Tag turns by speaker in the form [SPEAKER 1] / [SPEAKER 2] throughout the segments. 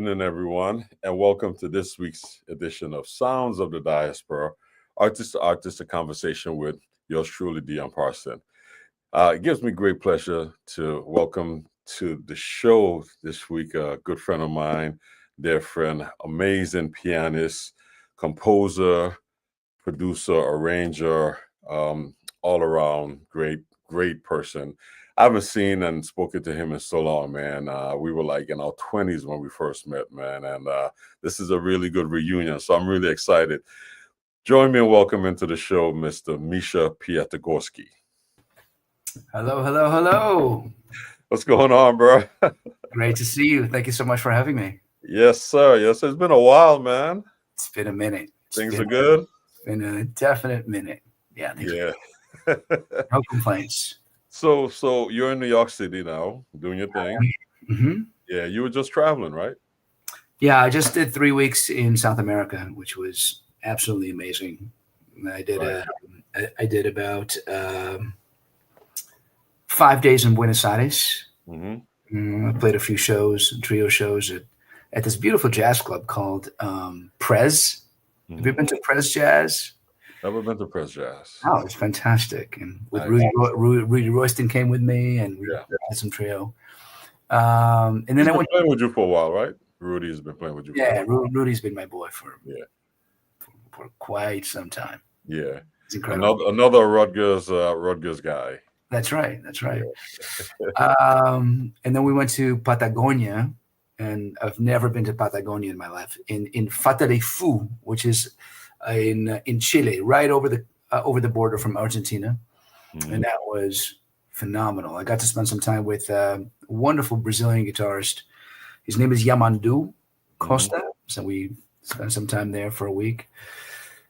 [SPEAKER 1] evening, everyone, and welcome to this week's edition of Sounds of the Diaspora, artist to artist, a conversation with yours truly, Dion Parson. It gives me great pleasure to welcome to the show this week a good friend of mine, dear friend, amazing pianist, composer, producer, arranger, all around great person. I haven't seen and spoken to him in so long, man. We were like in our 20s when we first met, man. And this is a really good reunion. So I'm really excited. Join me and welcome into the show, Mr. Misha Piatigorsky.
[SPEAKER 2] Hello, hello, hello.
[SPEAKER 1] What's going on, bro?
[SPEAKER 2] Great to see you. Thank you so much for having me.
[SPEAKER 1] Yes, sir. Yes, it's been a while, man.
[SPEAKER 2] It's been a minute.
[SPEAKER 1] Things are good?
[SPEAKER 2] It's been a definite minute. Yeah. No complaints.
[SPEAKER 1] So you're in New York City now, doing your thing.
[SPEAKER 2] Mm-hmm.
[SPEAKER 1] Yeah, you were just traveling, right?
[SPEAKER 2] Yeah, I just did 3 weeks in South America, which was absolutely amazing. I did about 5 days in Buenos Aires.
[SPEAKER 1] Mm-hmm.
[SPEAKER 2] I played a few shows, trio shows at this beautiful jazz club called Prez.
[SPEAKER 1] Mm-hmm.
[SPEAKER 2] Have you been to Prez Jazz?
[SPEAKER 1] Never been to Press Jazz.
[SPEAKER 2] Oh, it's fantastic. And with
[SPEAKER 1] Nice.
[SPEAKER 2] Rudy Royston came with me, and we had some trio. And then
[SPEAKER 1] He's
[SPEAKER 2] I
[SPEAKER 1] been
[SPEAKER 2] went
[SPEAKER 1] playing with you for a while, right? Rudy has been playing with you.
[SPEAKER 2] Yeah, Rudy's been my boy for quite some time.
[SPEAKER 1] Yeah.
[SPEAKER 2] It's incredible.
[SPEAKER 1] Another Rutgers guy.
[SPEAKER 2] That's right. And then we went to Patagonia, and I've never been to Patagonia in my life. In Fatalefu, which is in Chile, right over the border from Argentina.
[SPEAKER 1] Mm-hmm.
[SPEAKER 2] And that was phenomenal. I got to spend some time with a wonderful Brazilian guitarist. His name is Yamandu Costa. Mm-hmm. So we spent some time there for a week.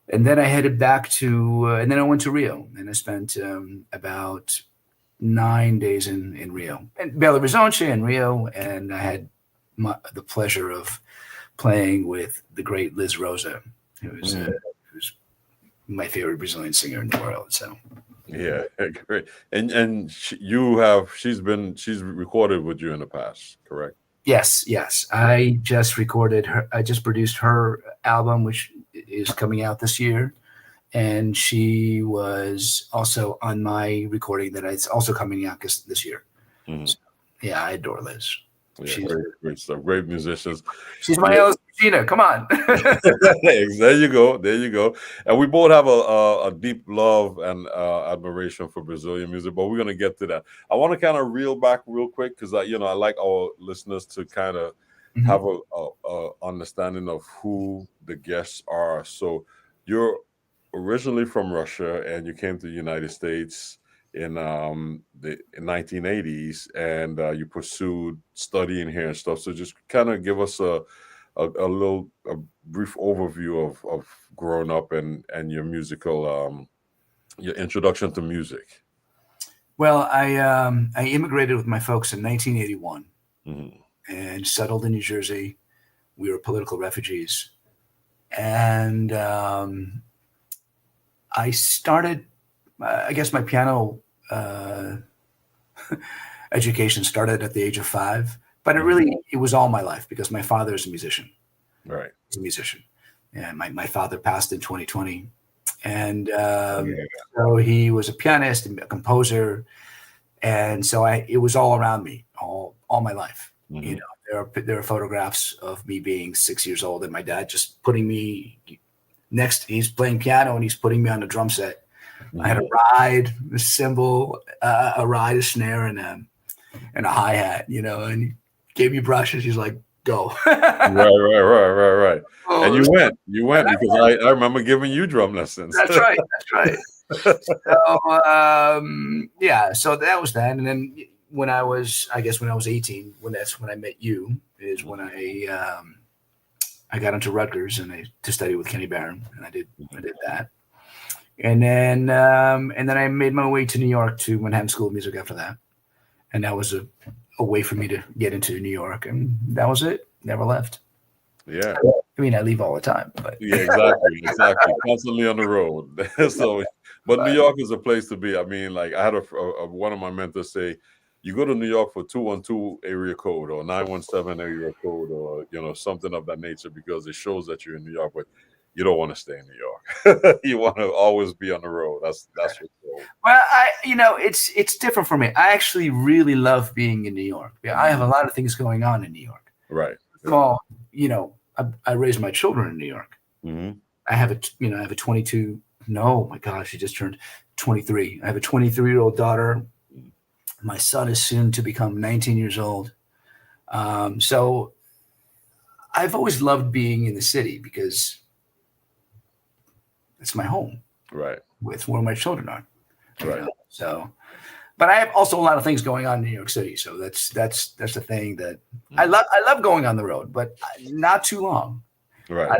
[SPEAKER 2] And then I headed back and then I went to Rio, and I spent about 9 days in Rio. And Belo Horizonte and Rio, and I had the pleasure of playing with the great Liz Rosa, who's my favorite Brazilian singer in the world. So
[SPEAKER 1] yeah, great. And she's recorded with you in the past, correct?
[SPEAKER 2] Yes. I just produced her album, which is coming out this year, and she was also on my recording that is also coming out this year.
[SPEAKER 1] Mm-hmm.
[SPEAKER 2] So, yeah, I adore Liz.
[SPEAKER 1] Yeah, great stuff. Great musicians.
[SPEAKER 2] She's my Ella Gina. Come on.
[SPEAKER 1] There you go. And we both have a deep love and admiration for Brazilian music, but we're gonna get to that. I want to kind of reel back real quick because I like our listeners to kind of have a understanding of who the guests are. So you're originally from Russia and you came to the United States in the 1980s, and you pursued studying here and stuff. So just kind of give us a brief overview of growing up and your musical your introduction to music.
[SPEAKER 2] Well, I immigrated with my folks in 1981 and settled in New Jersey. We were political refugees, and I started. I guess my piano education started at the age of 5, but it was all my life because my father is a musician.
[SPEAKER 1] Right.
[SPEAKER 2] He's a musician. And my father passed in 2020. And so he was a pianist and a composer. And so it was all around me all my life. Mm-hmm. You know, there are photographs of me being 6 years old and my dad just putting me he's playing piano and he's putting me on the drum set. Mm-hmm. I had a ride, a cymbal, a snare, and a hi-hat, and he gave me brushes. He's like, go.
[SPEAKER 1] Right. Oh, and you went because I remember giving you drum lessons.
[SPEAKER 2] That's right. So, so that was that. And then when I was 18, that's when I met you, is when I got into Rutgers to study with Kenny Barron, and I did that. And then I made my way to New York to Manhattan School of Music after that. And that was a way for me to get into New York. And that was it. Never left.
[SPEAKER 1] Yeah.
[SPEAKER 2] I mean, I leave all the time. But
[SPEAKER 1] yeah, exactly. Constantly on the road. So, but New York is a place to be. I mean, like I had one of my mentors say, you go to New York for 212 area code or 917 area code or something of that nature because it shows that you're in New York, but you don't want to stay in New York. You want to always be on the road. That's your goal.
[SPEAKER 2] Well, it's different for me. I actually really love being in New York. Yeah, I have a lot of things going on in New York.
[SPEAKER 1] Right.
[SPEAKER 2] First of all, I raised my children in New York.
[SPEAKER 1] Mm-hmm.
[SPEAKER 2] I have a 22. No, my gosh, she just turned 23. I have a 23-year-old daughter. My son is soon to become 19 years old. So I've always loved being in the city because it's my home.
[SPEAKER 1] Right.
[SPEAKER 2] With where my children are.
[SPEAKER 1] Right.
[SPEAKER 2] So, but I have also a lot of things going on in New York City. So that's the thing that I love. I love going on the road, but not too long.
[SPEAKER 1] Right.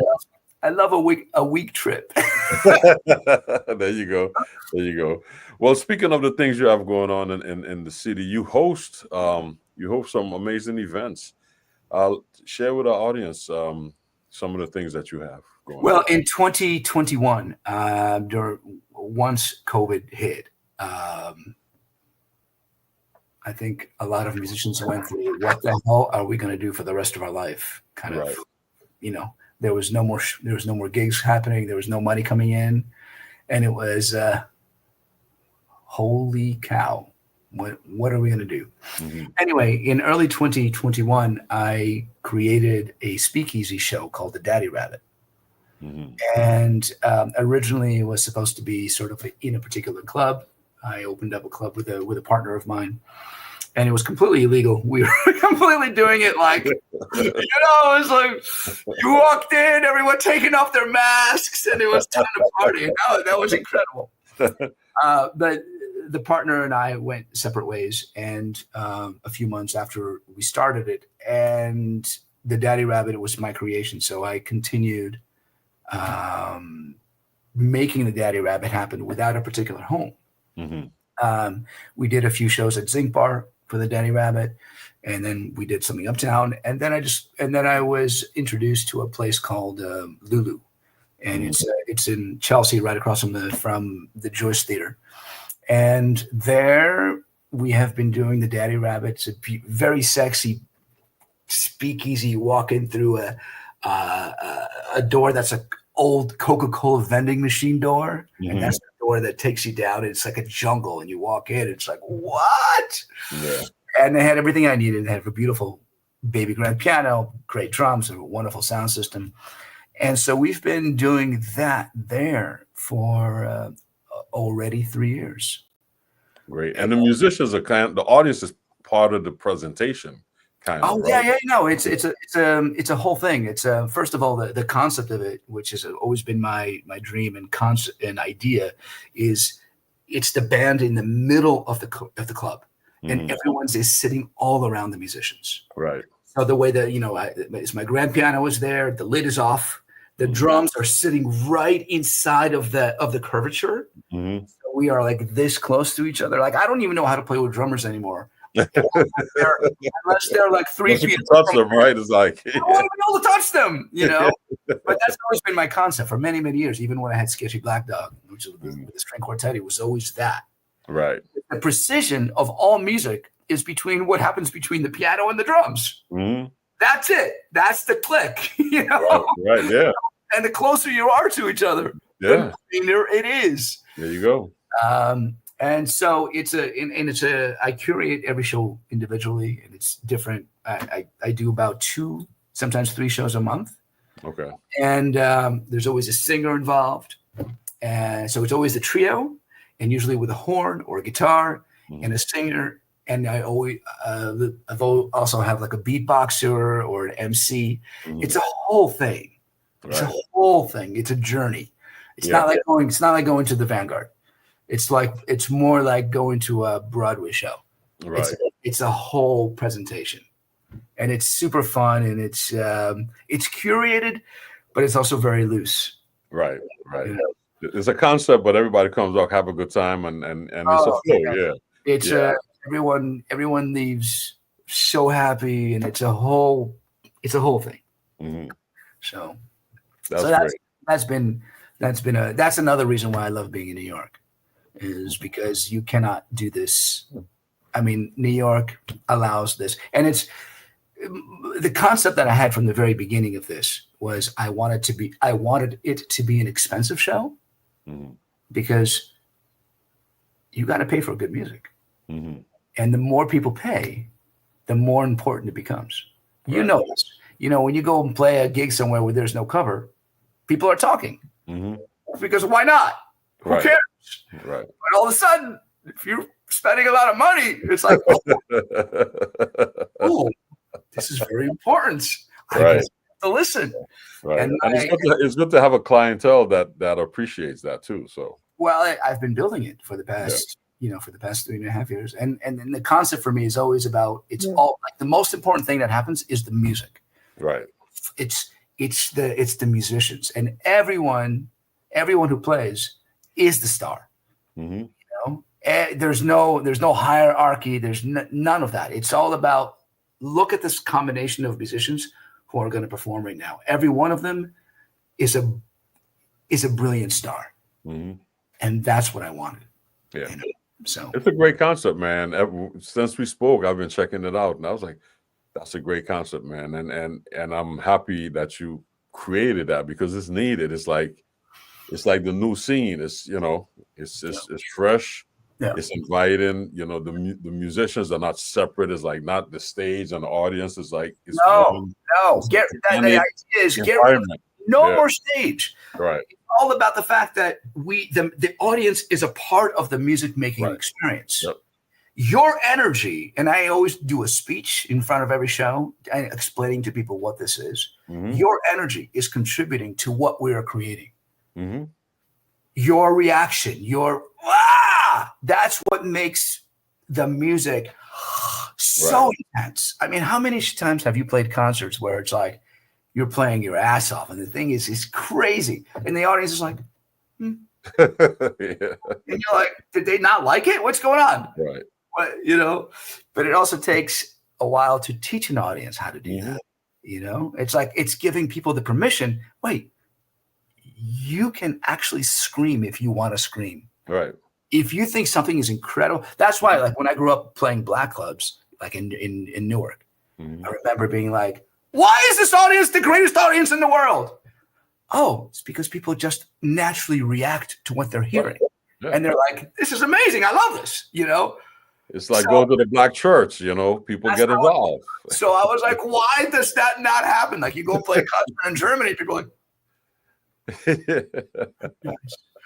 [SPEAKER 2] I love a week trip.
[SPEAKER 1] There you go. Well, speaking of the things you have going on in the city, you host some amazing events. Share with our audience some of the things that you have going on.
[SPEAKER 2] Well, in 2021, once COVID hit, I think a lot of musicians went through, what the hell are we going to do for the rest of our life? Kind of, there was no more gigs happening. There was no money coming in. And it was, holy cow, what are we going to do? Mm-hmm. Anyway, in early 2021, I created a speakeasy show called The Daddy Rabbit. Mm-hmm. And originally it was supposed to be sort of in a particular club. I opened up a club with a partner of mine, and it was completely illegal. We were completely doing it like, it was like you walked in, everyone taking off their masks, and it was time to party. And that was incredible. But the partner and I went separate ways, and a few months after we started it, and the Daddy Rabbit was my creation, so I continued making the Daddy Rabbit happen without a particular home. Mm-hmm. We did a few shows at Zinc Bar for the Daddy Rabbit, and then we did something uptown, and then I was introduced to a place called Lulu, and it's in Chelsea, right across from the Joyce Theater, and there we have been doing the Daddy Rabbit. It's a very sexy speakeasy. You walk in through a door that's an old Coca-Cola vending machine door, mm-hmm. and that's the door that takes you down. It's like a jungle, and you walk in. It's like, what? Yeah. And they had everything I needed. They had a beautiful baby grand piano, great drums, a wonderful sound system. And so we've been doing that there for already 3 years.
[SPEAKER 1] Great. And the musicians are the audience is part of the presentation. Kind of, right?
[SPEAKER 2] Yeah. No, it's a whole thing. It's first of all, the concept of it, which has always been my dream and concept and idea, is it's the band in the middle of the club, mm-hmm. and everyone's is sitting all around the musicians.
[SPEAKER 1] Right.
[SPEAKER 2] So the way that my grand piano is there, the lid is off, the mm-hmm. drums are sitting right inside of the curvature. Mm-hmm. So we are like this close to each other. Like I don't even know how to play with drummers anymore. Unless they're like 3 feet.
[SPEAKER 1] Touch them, right? It's like
[SPEAKER 2] I don't even know to touch them, But that's always been my concept for many, many years. Even when I had Sketchy Black Dog, which was with the string quartet, it was always that.
[SPEAKER 1] Right.
[SPEAKER 2] The precision of all music is between what happens between the piano and the drums. Mm-hmm. That's it. That's the click.
[SPEAKER 1] Right. Yeah.
[SPEAKER 2] And the closer you are to each other, the cleaner it is.
[SPEAKER 1] There you go.
[SPEAKER 2] And so I curate every show individually, and it's different. I do about 2, sometimes 3 shows a month.
[SPEAKER 1] Okay.
[SPEAKER 2] And there's always a singer involved. And so it's always a trio, and usually with a horn or a guitar and a singer. And I always I've also have like a beatboxer or an MC. Mm-hmm. It's a whole thing. Right. It's a whole thing. It's a journey. It's not like going to the Vanguard. It's more like going to a Broadway show.
[SPEAKER 1] Right.
[SPEAKER 2] It's a whole presentation, and it's super fun, and it's curated, but it's also very loose.
[SPEAKER 1] Right. It's a concept, but everybody comes out, have a good time, and it's a flow. Yeah.
[SPEAKER 2] It's everyone leaves so happy, and it's a whole thing. Mm-hmm. So that's another reason why I love being in New York. Is because you cannot do this I mean, New York allows this. And it's the concept that I had from the very beginning of this was I wanted it to be an expensive show because you got to pay for good music. And the more people pay, the more important it becomes. You know this. You know, when you go and play a gig somewhere where there's no cover, people are talking. Because why not? Who cares?
[SPEAKER 1] Right.
[SPEAKER 2] But all of a sudden, if you're spending a lot of money, it's like, oh, this is very important. I have to listen.
[SPEAKER 1] Right. And it's good to have a clientele that appreciates that too. So
[SPEAKER 2] I've been building it for the past, for the past 3.5 years. And the concept for me is always about all like the most important thing that happens is the music.
[SPEAKER 1] Right.
[SPEAKER 2] It's the musicians, and everyone who plays is the star. You know, there's no hierarchy. There's none of that. It's all about look at this combination of musicians who are going to perform right now. Every one of them is a brilliant star, and that's what I wanted.
[SPEAKER 1] Yeah.
[SPEAKER 2] You know? So
[SPEAKER 1] it's a great concept, man. Since we spoke, I've been checking it out, and I was like, that's a great concept, man. And I'm happy that you created that because it's needed. It's like the new scene. It's it's fresh. Yeah. It's inviting. You know, the musicians are not separate. It's like not the stage and the audience. It's like
[SPEAKER 2] no. The idea is no more stage.
[SPEAKER 1] Right.
[SPEAKER 2] It's all about the fact that the audience is a part of the music making experience.
[SPEAKER 1] Yep.
[SPEAKER 2] Your energy, and I always do a speech in front of every show explaining to people what this is. Your energy is contributing to what we are creating. Your reaction, that's what makes the music so intense. I mean, how many times have you played concerts where it's like you're playing your ass off and the thing is crazy and the audience is like, And you're like, did they not like it? What's going on?
[SPEAKER 1] Right.
[SPEAKER 2] But it also takes a while to teach an audience how to do that. You know, it's like it's giving people the permission. Wait, you can actually scream if you want to scream.
[SPEAKER 1] Right.
[SPEAKER 2] If you think something is incredible, that's why. Like when I grew up playing black clubs, like in Newark, I remember being like, "Why is this audience the greatest audience in the world?" Oh, it's because people just naturally react to what they're hearing, and they're like, "This is amazing! I love this!" You know.
[SPEAKER 1] It's like going to the black church, people get involved.
[SPEAKER 2] So I was like, why does that not happen? Like you go play a concert in Germany, people are like,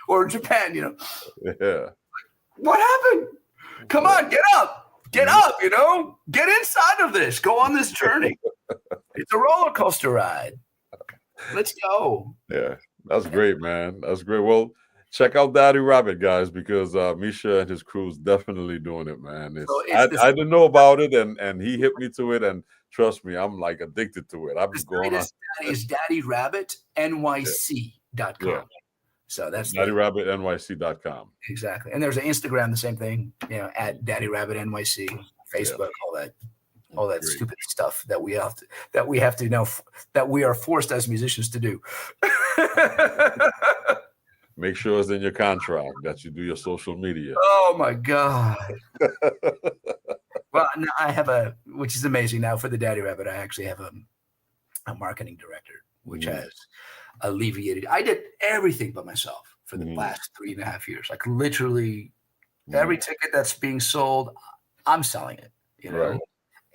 [SPEAKER 2] or Japan,
[SPEAKER 1] Yeah.
[SPEAKER 2] What happened? Come on, get up, get inside of this, go on this journey. It's a roller coaster ride. Let's go.
[SPEAKER 1] Yeah, that's great, man. That's great. Well, check out Daddy Rabbit, guys, because Misha and his crew is definitely doing it, man. I didn't know about it, and he hit me to it, and trust me, I'm like addicted to it. I've been going on.
[SPEAKER 2] Is DaddyRabbitNYC.com. Yeah. So that's
[SPEAKER 1] DaddyRabbitNYC.com.
[SPEAKER 2] Exactly. And there's an Instagram, the same thing, at DaddyRabbitNYC, Facebook, all that stupid stuff that we have to know that we are forced as musicians to do.
[SPEAKER 1] Make sure it's in your contract that you do your social media.
[SPEAKER 2] Oh my God. Well, now I have which is amazing now for the Daddy Rabbit. I actually have a marketing director, which has alleviated. I did everything by myself for the last 3.5 years. Like literally every ticket that's being sold, I'm selling it,
[SPEAKER 1] Right.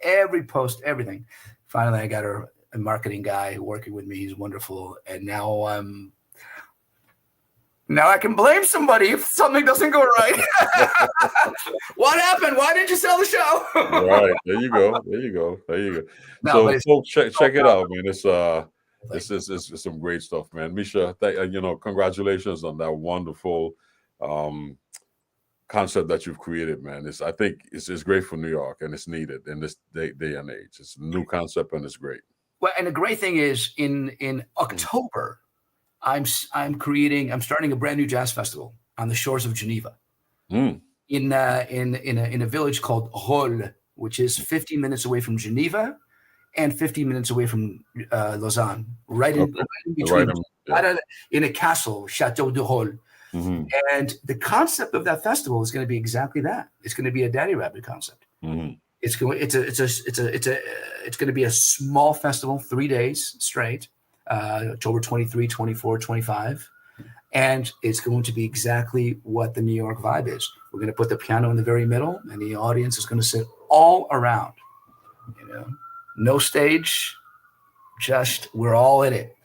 [SPEAKER 2] Every post, everything. Finally, I got a marketing guy working with me. He's wonderful. And now I can blame somebody if something doesn't go right. What happened? Why didn't you sell the show?
[SPEAKER 1] Right. There you go. No, so folks, check it out, man. It's some great stuff, man. Misha, congratulations on that wonderful concept that you've created, man. I think it's great for New York, and it's needed in this day and age. It's a new concept, and it's great.
[SPEAKER 2] Well, and the great thing is in October, I'm starting a brand new jazz festival on the shores of Geneva, in a village called Rolle, which is 15 minutes away from Geneva, and 15 minutes away from Lausanne, right in between, in a castle, Chateau de Rolle. And the concept of that festival is going to be exactly that. It's going to be a Daddy Rabbit concept.
[SPEAKER 1] Mhm.
[SPEAKER 2] It's going to be a small festival, 3 days straight, October 23, 24, 25. And it's going to be exactly what the New York vibe is. We're going to put the piano in the very middle, and the audience is going to sit all around. You know, no stage, just we're all in it.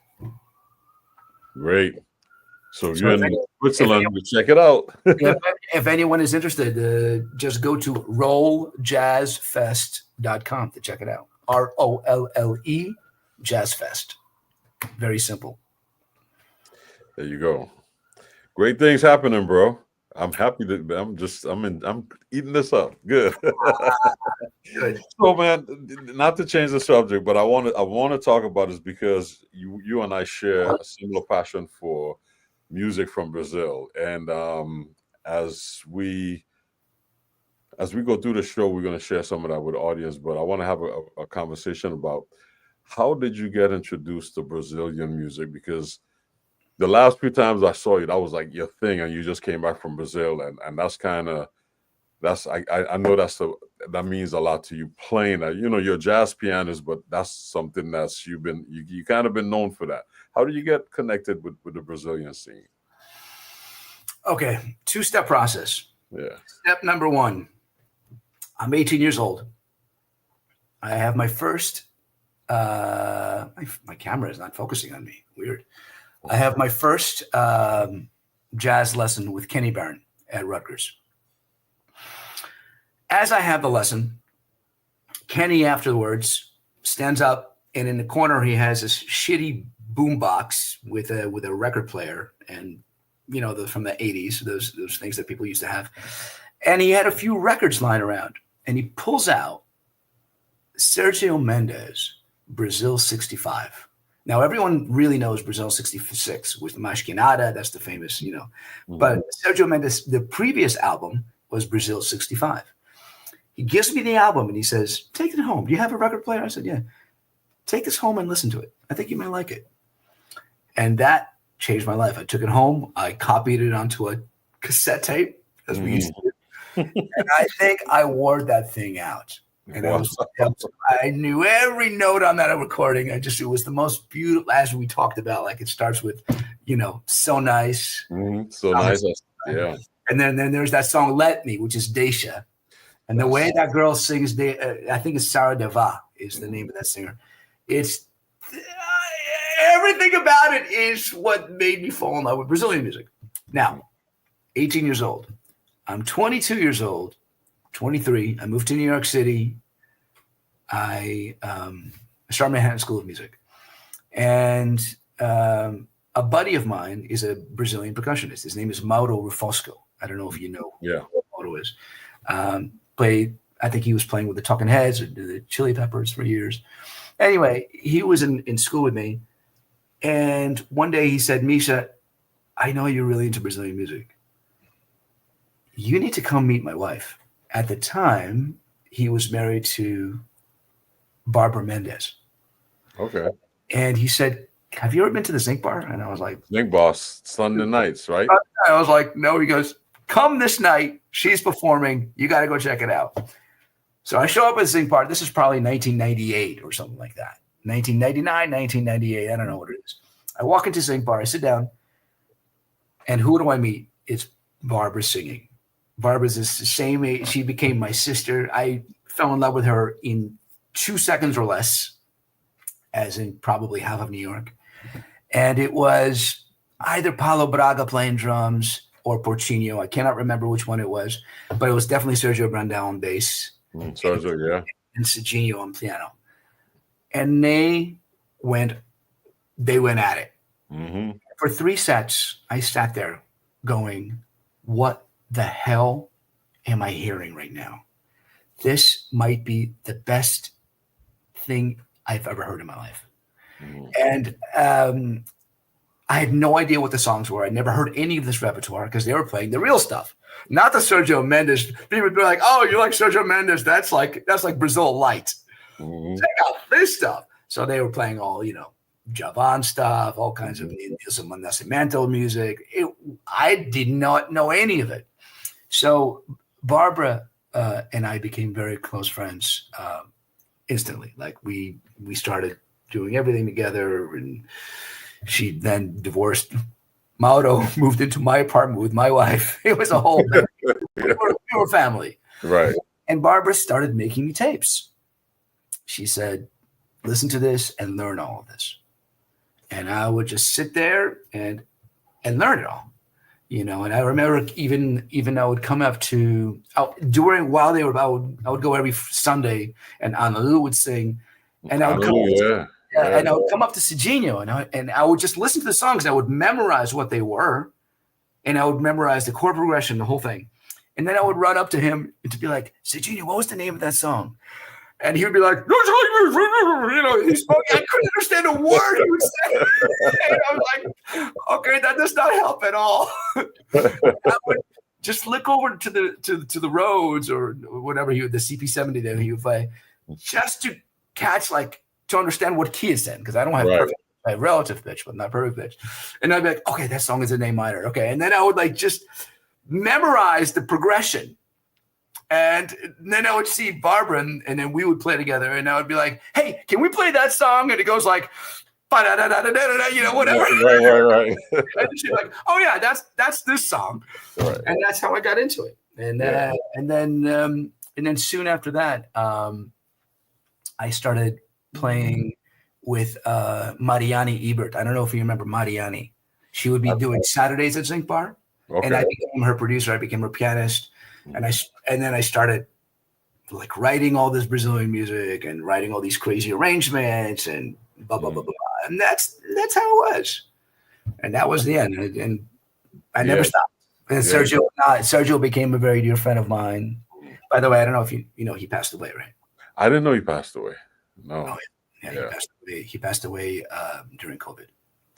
[SPEAKER 1] Great. So
[SPEAKER 2] So
[SPEAKER 1] you're in Switzerland, check it out.
[SPEAKER 2] if anyone is interested, just go to rolljazzfest.com to check it out. ROLLE Jazzfest. Very simple.
[SPEAKER 1] There you go. Great things happening, bro. I'm happy that I'm eating this up. Good.
[SPEAKER 2] Good.
[SPEAKER 1] So, man, not to change the subject, but I want to talk about this because you and I share a similar passion for music from Brazil, and as we go through the show, we're going to share some of that with the audience. But I want to have a conversation about how did you get introduced to Brazilian music? Because the last few times I saw you, that was like your thing, and you just came back from Brazil, and that's kind of I know that means a lot to you playing. You're a jazz pianist, but that's something that's you kind of been known for that. How do you get connected with the Brazilian scene?
[SPEAKER 2] Okay, 2-step process.
[SPEAKER 1] Yeah.
[SPEAKER 2] Step number 1, I'm 18 years old. I have my first, my camera is not focusing on me. Weird. I have my first jazz lesson with Kenny Barron at Rutgers. As I have the lesson, Kenny afterwards stands up, and in the corner he has this shitty boombox with a record player, and from the 80s, those things that people used to have. And he had a few records lying around, and he pulls out Sergio Mendes, Brazil 65. Now, everyone really knows Brazil 66 with Masquinada. That's the famous, But Sergio Mendes, the previous album was Brazil 65. He gives me the album and he says, take it home. Do you have a record player? I said, yeah. Take this home and listen to it. I think you might like it. And that changed my life. I took it home. I copied it onto a cassette tape, as we used to do. And I think I wore that thing out. And I knew every note on that recording. It was the most beautiful, as we talked about, like it starts with, so nice.
[SPEAKER 1] So nice. Yeah.
[SPEAKER 2] And then there's that song, Let Me, which is Daisha. And the way that girl sings, I think it's Sarah Deva is the name of that singer. It's everything about it is what made me fall in love with Brazilian music. Now, 18 years old. I'm 22 years old, 23. I moved to New York City. I started Manhattan School of Music. And a buddy of mine is a Brazilian percussionist. His name is Mauro Rufosco. I don't know if you know who Mauro is. I think he was playing with the Talking Heads or the Chili Peppers for years. Anyway, he was in school with me. And one day he said, Misha, I know you're really into Brazilian music. You need to come meet my wife. At the time, he was married to Barbara Mendes.
[SPEAKER 1] Okay.
[SPEAKER 2] And he said, have you ever been to the Zinc Bar? And I was like,
[SPEAKER 1] Zinc Boss, Sunday nights, right?
[SPEAKER 2] I was like, no. He goes, come this night. She's performing. You got to go check it out. So I show up at Zinc Bar. This is probably 1998 or something like that. 1999, 1998. I don't know what it is. I walk into Zinc Bar. I sit down. And who do I meet? It's Barbara singing. Barbara's the same age. She became my sister. I fell in love with her in 2 seconds or less, as in probably half of New York. And it was either Paulo Braga playing drums or Porcinho. I cannot remember which one it was, but it was definitely Sergio Brandão on bass.
[SPEAKER 1] Sergio, yeah.
[SPEAKER 2] And Serginho on piano. And they went at it. Mm-hmm. For 3 sets, I sat there going, what the hell am I hearing right now? This might be the best thing I've ever heard in my life. Mm-hmm. And I had no idea what the songs were. I never heard any of this repertoire because they were playing the real stuff, not the Sergio Mendes. People would be like, "Oh, you like Sergio Mendes? That's like Brazil light." Mm-hmm. Check out this stuff. So they were playing all, Javan stuff, all kinds of Nilson Nascimento music. I did not know any of it. So Barbara and I became very close friends instantly. Like we started doing everything together, and she then divorced Mauro, moved into my apartment with my wife. It was a whole thing. We were family.
[SPEAKER 1] Right.
[SPEAKER 2] And Barbara started making me tapes. She said, listen to this and learn all of this. And I would just sit there and learn it all. You know, and I remember even I would come up to while they were I would go every Sunday, and Analu would sing, and I would come and I would come up to Serginho, and I would just listen to the songs. And I would memorize what they were, and I would memorize the chord progression, the whole thing, and then I would run up to him to be like, Serginho, what was the name of that song? And he would be like, you know, he spoke. I couldn't understand a word he was saying. And I was like, okay, that does not help at all. I would just look over to the Rhodes or whatever the CP70 that he would play, just to catch, like, to understand what key it's in, because I don't have perfect. I have relative pitch, but not perfect pitch. And I'd be like, okay, that song is in A minor. Okay, and then I would like just memorize the progression. And then I would see Barbara, and then we would play together, and I would be like, hey, can we play that song? And it goes like, you know, whatever.
[SPEAKER 1] Right.
[SPEAKER 2] And she's like, oh yeah, that's this song.
[SPEAKER 1] Right.
[SPEAKER 2] And that's how I got into it. And then soon after that, I started playing with Mariani Ebert. I don't know if you remember Mariani. She would be doing Saturdays at Zinc Bar. Okay. And I became her producer. I became her pianist. And then I started like writing all this Brazilian music and writing all these crazy arrangements and blah blah blah blah. And that's how it was. And that was the end. And I never stopped. And Sergio became a very dear friend of mine. By the way, I don't know if you know he passed away, right?
[SPEAKER 1] I didn't know he passed away. No.
[SPEAKER 2] Oh, yeah. He passed away during COVID.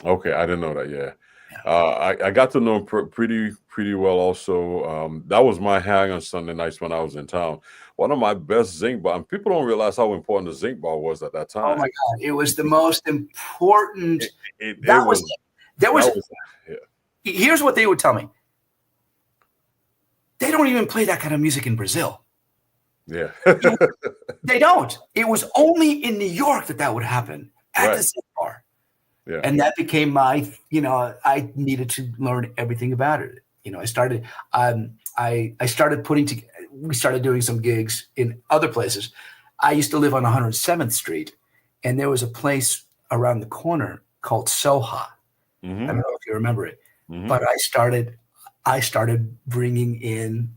[SPEAKER 1] Okay, I didn't know that. Yeah. I got to know him pretty well also. That was my hang on Sunday nights when I was in town. One of my best zinc bar, and people don't realize how important the zinc bar was at that time.
[SPEAKER 2] Oh my God, it was the most important. Here's what they would tell me. They don't even play that kind of music in Brazil.
[SPEAKER 1] Yeah.
[SPEAKER 2] They don't. It was only in New York that would happen at the zinc bar. Yeah. And that became my, I needed to learn everything about it. I started, we started doing some gigs in other places. I used to live on 107th Street, and there was a place around the corner called Soha. Mm-hmm. I don't know if you remember it, but I started bringing in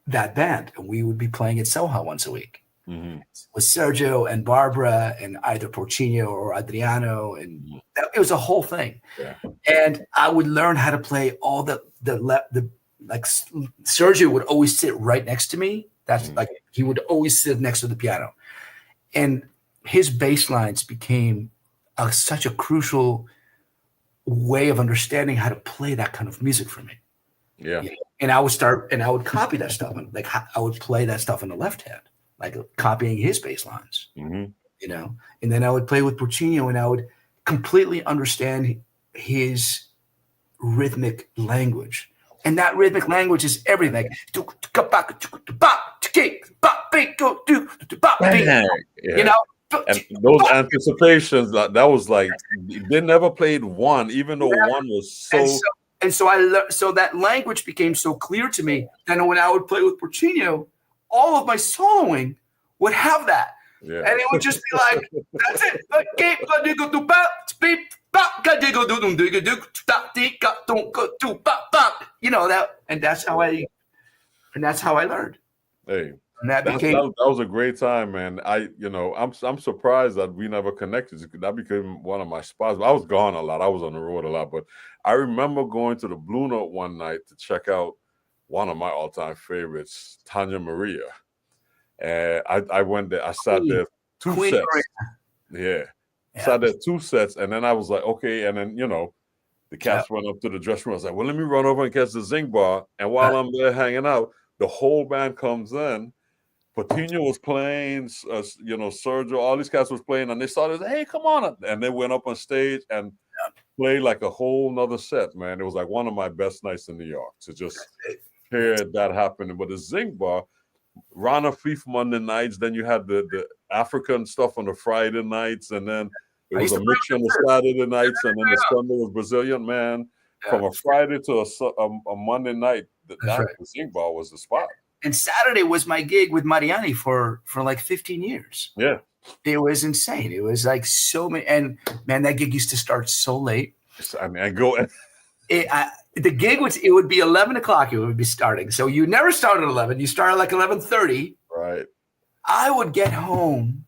[SPEAKER 2] that band, and we would be playing at Soha once a week. Mm-hmm. With Sergio and Barbara and either Porcino or Adriano, and it was a whole thing. Yeah. And I would learn how to play all the like Sergio would always sit right next to me. That's like he would always sit next to the piano, and his bass lines became such a crucial way of understanding how to play that kind of music for me. Yeah. And I would copy that stuff, and like I would play that stuff in the left hand, like copying his bass lines, and then I would play with Porcino, and I would completely understand his rhythmic language. And that rhythmic language is everything.
[SPEAKER 1] And those anticipations, that was like, they never played one, even though one was so.
[SPEAKER 2] And so I learned, so that language became so clear to me. And when I would play with Porcino, all of my soloing would have that. Yeah. And it would just be like, that's it. That, and that's how I learned.
[SPEAKER 1] Hey, and that was a great time, man. I'm surprised that we never connected. That became one of my spots. I was gone a lot. I was on the road a lot, but I remember going to the Blue Note one night to check out one of my all-time favorites, Tanya Maria. And I went there. I sat there two sets. Yeah. Sat there 2 sets, and then I was like, okay. And then the cats went up to the dressing room. I was like, well, let me run over and catch the zinc bar. And while I'm there hanging out, the whole band comes in. Patino was playing, Sergio, all these cats was playing, and they started, hey, come on up. And they went up on stage and played like a whole nother set, man. It was like one of my best nights in New York to just hear that happen. But the zinc bar, Rana Fifth Monday nights. Then you had the African stuff on the Friday nights, and then it was a mix on the Saturday nights, and then the Sunday was Brazilian. Man, from a Friday to a Monday night, the Zinc Bar was the spot.
[SPEAKER 2] And Saturday was my gig with Mariani for like 15 years.
[SPEAKER 1] Yeah.
[SPEAKER 2] It was insane. It was like so many. And man, that gig used to start so late.
[SPEAKER 1] I mean, I go.
[SPEAKER 2] The gig would be 11 o'clock. It would be starting. So you never start at 11. You start at like 11:30.
[SPEAKER 1] Right.
[SPEAKER 2] I would get home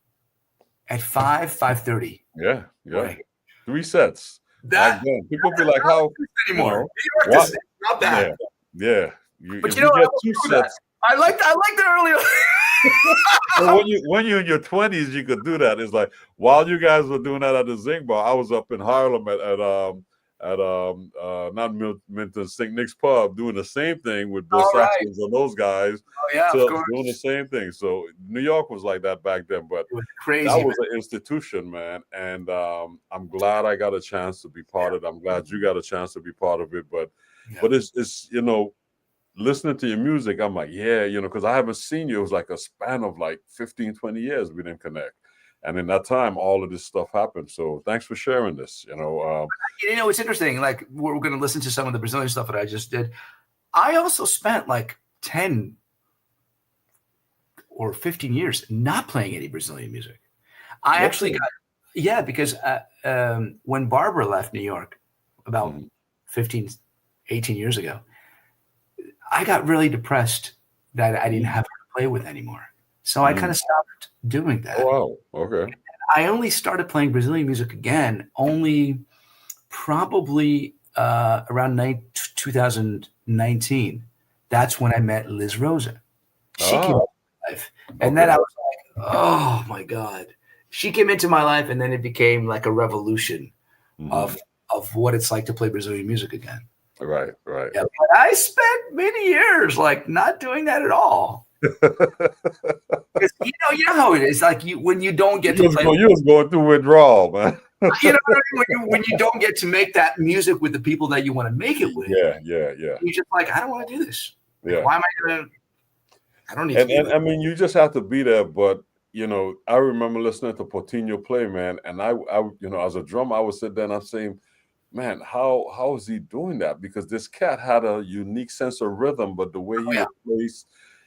[SPEAKER 2] at 5:30.
[SPEAKER 1] Yeah.
[SPEAKER 2] Right.
[SPEAKER 1] 3 sets. That people be like, how
[SPEAKER 2] anymore?
[SPEAKER 1] You know,
[SPEAKER 2] not bad.
[SPEAKER 1] Yeah.
[SPEAKER 2] But you know what?
[SPEAKER 1] Get 2 sets.
[SPEAKER 2] I like the earlier.
[SPEAKER 1] when you're in your 20s, you could do that. It's like while you guys were doing that at the Zinc Bar, I was up in Harlem at not Minton, St. Nick's Pub, doing the same thing with Bill Saxons and those guys.
[SPEAKER 2] Oh yeah, of course.
[SPEAKER 1] Doing the same thing. So New York was like that back then, but
[SPEAKER 2] it was crazy.
[SPEAKER 1] That was an institution, man. And I'm glad I got a chance to be part of it. I'm glad you got a chance to be part of it. But it's you know, listening to your music, I'm like, yeah, you know, because I haven't seen you. It was like a span of like 15, 20 years we didn't connect. And in that time, all of this stuff happened. So thanks for sharing this. You know,
[SPEAKER 2] it's interesting. Like we're going to listen to some of the Brazilian stuff that I just did. I also spent like 10 or 15 years not playing any Brazilian music. I actually got, because when Barbara left New York about 15, 18 years ago, I got really depressed that I didn't have her to play with anymore. So I kind of stopped doing that.
[SPEAKER 1] Oh, wow. Okay.
[SPEAKER 2] I only started playing Brazilian music again only probably around 2019. That's when I met Liz Rosa. She came into my life. And then I was like, oh, my God. She came into my life, and then it became like a revolution of what it's like to play Brazilian music again.
[SPEAKER 1] Right.
[SPEAKER 2] Yeah, but I spent many years like not doing that at all. You know how it is. Like when you don't get to play,
[SPEAKER 1] you was going through withdrawal, man.
[SPEAKER 2] You know what I mean? When you don't get to make that music with the people that you want to make it with.
[SPEAKER 1] Yeah.
[SPEAKER 2] You're just like, I don't want to do this.
[SPEAKER 1] Yeah.
[SPEAKER 2] Why am I gonna? I don't need.
[SPEAKER 1] And I mean, you just have to be there. But you know, I remember listening to Portinho play, man, and I you know, as a drummer, I would sit there and I'm saying, man, how is he doing that? Because this cat had a unique sense of rhythm, but the way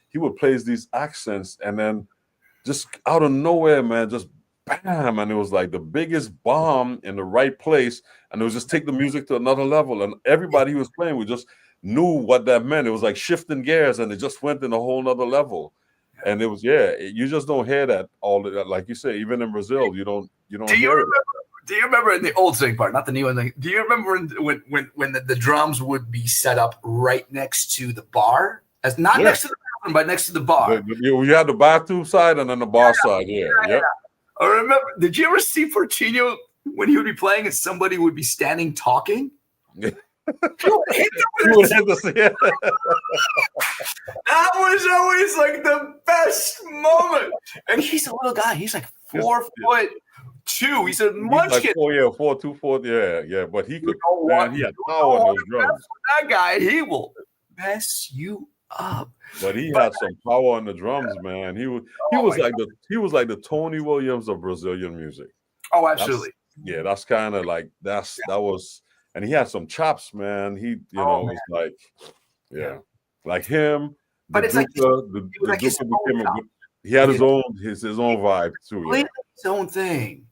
[SPEAKER 1] he would play these accents, and then just out of nowhere, man, just bam, and it was like the biggest bomb in the right place, and it was just take the music to another level, and everybody he was playing, we just knew what that meant. It was like shifting gears, and it just went in a whole nother level. And it was, you just don't hear that all that, like you say, even in Brazil, you don't hear it.
[SPEAKER 2] Do you remember in the old Zinc part, not the new one? Do you remember when the drums would be set up right next to the bar, as not next to the bathroom, but next to the bar?
[SPEAKER 1] You had the bathroom side and then the bar side. Yeah.
[SPEAKER 2] I remember. Did you ever see Portinho when he would be playing and somebody would be standing talking?
[SPEAKER 1] Yeah.
[SPEAKER 2] That was always like the best moment. And he's a little guy. He's like 4'2". He's a munchkin.
[SPEAKER 1] Like 4'2", yeah. But he could. Man, he had power on those drums.
[SPEAKER 2] That guy, he will mess you up.
[SPEAKER 1] But he had some power on the drums, man. He was like the Tony Williams of Brazilian music.
[SPEAKER 2] Oh, absolutely.
[SPEAKER 1] That's kind of like that was. And he had some chops, man. He, was like, like him.
[SPEAKER 2] But it's
[SPEAKER 1] he had his own vibe too.
[SPEAKER 2] He his own thing.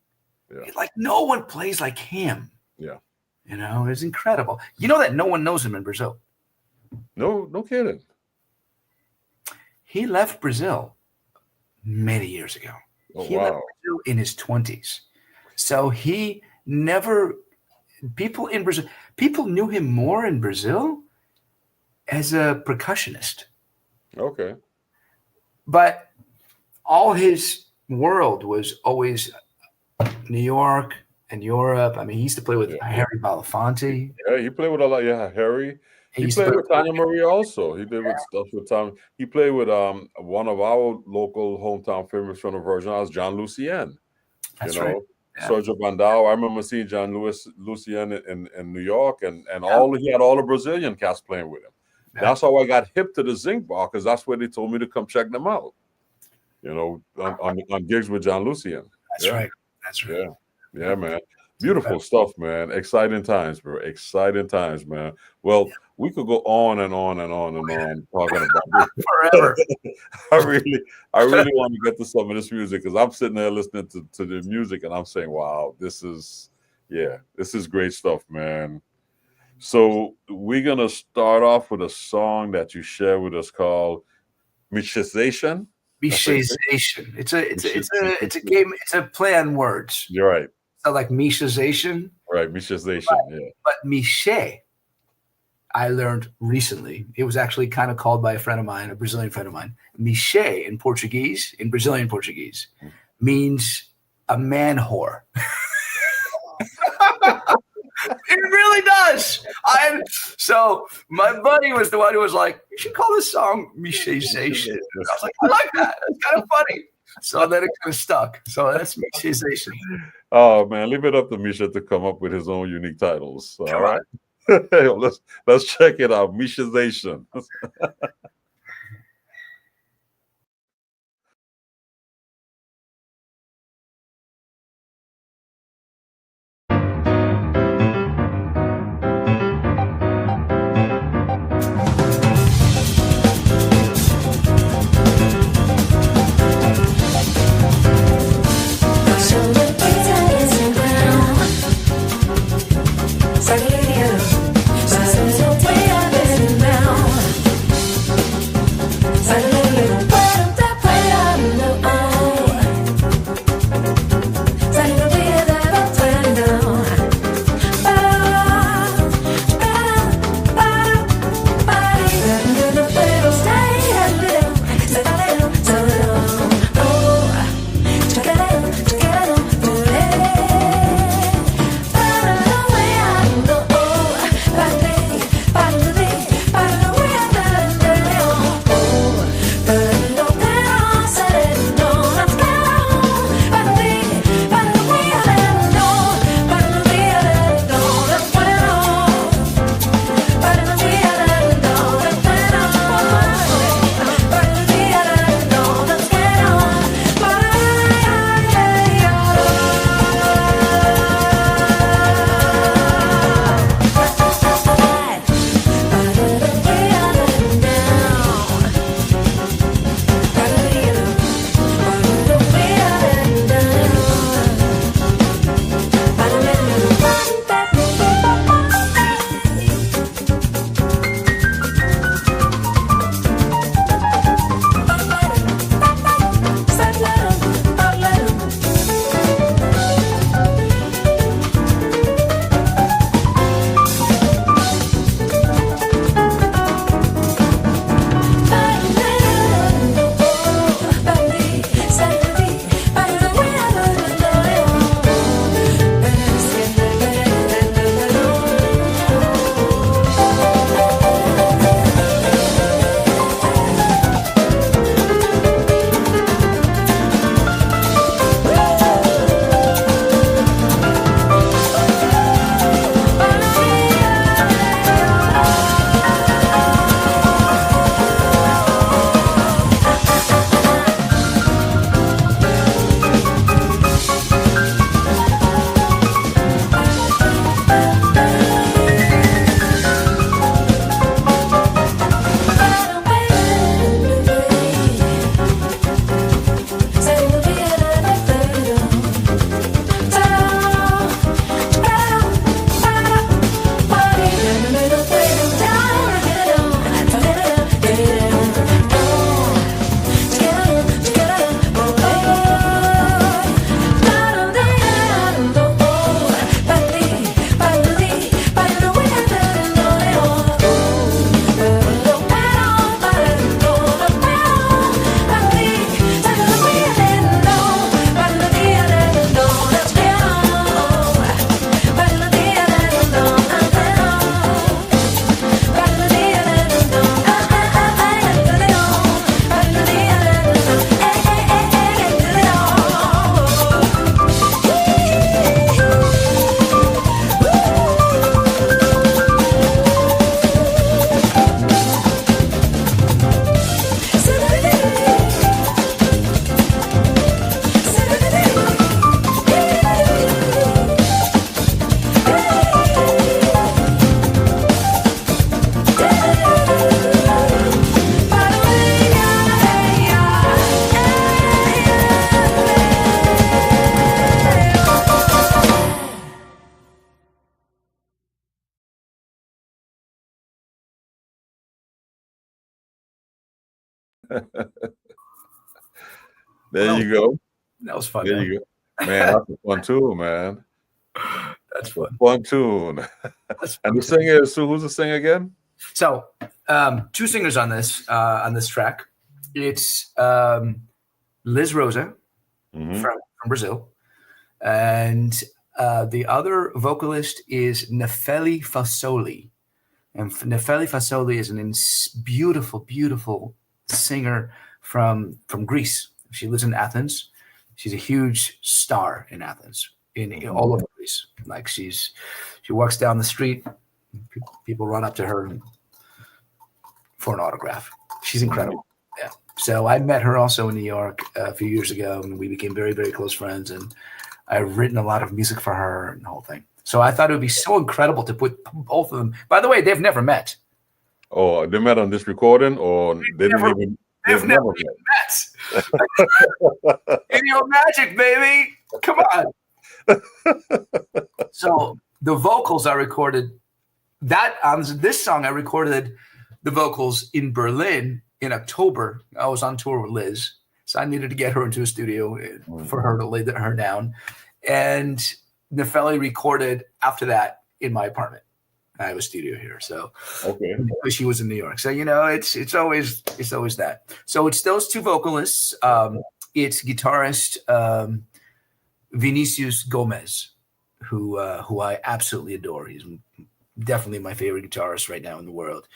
[SPEAKER 2] Yeah. Like no one plays like him.
[SPEAKER 1] Yeah.
[SPEAKER 2] You know, it's incredible. You know that no one knows him in Brazil.
[SPEAKER 1] No kidding.
[SPEAKER 2] He left Brazil many years ago. He left Brazil in his 20s. So he never. People in Brazil, people knew him more in Brazil as a percussionist.
[SPEAKER 1] Okay.
[SPEAKER 2] But all his world was always New York and Europe. I mean, he used to play with Harry Belafonte.
[SPEAKER 1] Yeah, he played with a lot. Yeah, Harry. He played with Tanya Maria also. He did with stuff with Tom. He played with one of our local hometown famous from the Virgin Islands, John Lucien.
[SPEAKER 2] That's right.
[SPEAKER 1] Yeah. Sergio Bandao. I remember seeing John Lucien in New York, and he had all the Brazilian cats playing with him. Yeah. That's how I got hip to the Zinc Bar, because that's where they told me to come check them out. on gigs with John Lucian.
[SPEAKER 2] That's right. That's right.
[SPEAKER 1] Yeah, man. Beautiful stuff, man. Exciting times, bro. Exciting times, man. Well, we could go on and on and on and on talking about this
[SPEAKER 2] forever.
[SPEAKER 1] I really want to get to some of this music because I'm sitting there listening to the music and I'm saying, wow, this is great stuff, man. So we're gonna start off with a song that you share with us called Mishization.
[SPEAKER 2] Mishization. It's a game. It's a play on words.
[SPEAKER 1] You're right.
[SPEAKER 2] So like Mishization.
[SPEAKER 1] Right, Mishization. Yeah.
[SPEAKER 2] But Mishe, I learned recently. It was actually kind of called by a friend of mine, a Brazilian friend of mine. Mishe in Portuguese, in Brazilian Portuguese, means a man whore. It really does. So my buddy was the one who was like, "You should call this song Mishization." I was like, "I like that. It's kind of funny." So then it kind of stuck. So that's Mishization.
[SPEAKER 1] Oh man, leave it up to Misha to come up with his own unique titles. All right. let's check it out. Mishization. There you go.
[SPEAKER 2] That was fun.
[SPEAKER 1] There you go. Man, that's a fun tune, man.
[SPEAKER 2] That's fun.
[SPEAKER 1] Fun tune. And the singer is who's the singer again?
[SPEAKER 2] So, two singers on this track. It's Liz Rosa from Brazil, and the other vocalist is Nefeli Fasoli. And Nefeli Fasoli is a beautiful, beautiful singer from Greece. She lives in Athens. She's a huge star in Athens, in all over Greece. Like she walks down the street, people run up to her for an autograph. She's incredible. Yeah. So I met her also in New York a few years ago, and we became very, very close friends. And I've written a lot of music for her and the whole thing. So I thought it would be so incredible to put both of them. By the way, they've never met.
[SPEAKER 1] Oh, they met on this recording, or they've never met.
[SPEAKER 2] Video magic, baby. Come on. So the vocals I recorded that on this song. I recorded the vocals in Berlin in October. I was on tour with Liz, so I needed to get her into a studio for her to lay her down. And Nefeli recorded after that in my apartment. I have a studio here, so
[SPEAKER 1] okay.
[SPEAKER 2] She was in New York, so it's always that. So it's those two vocalists. It's guitarist Vinicius Gomez, who I absolutely adore. He's definitely my favorite guitarist right now in the world.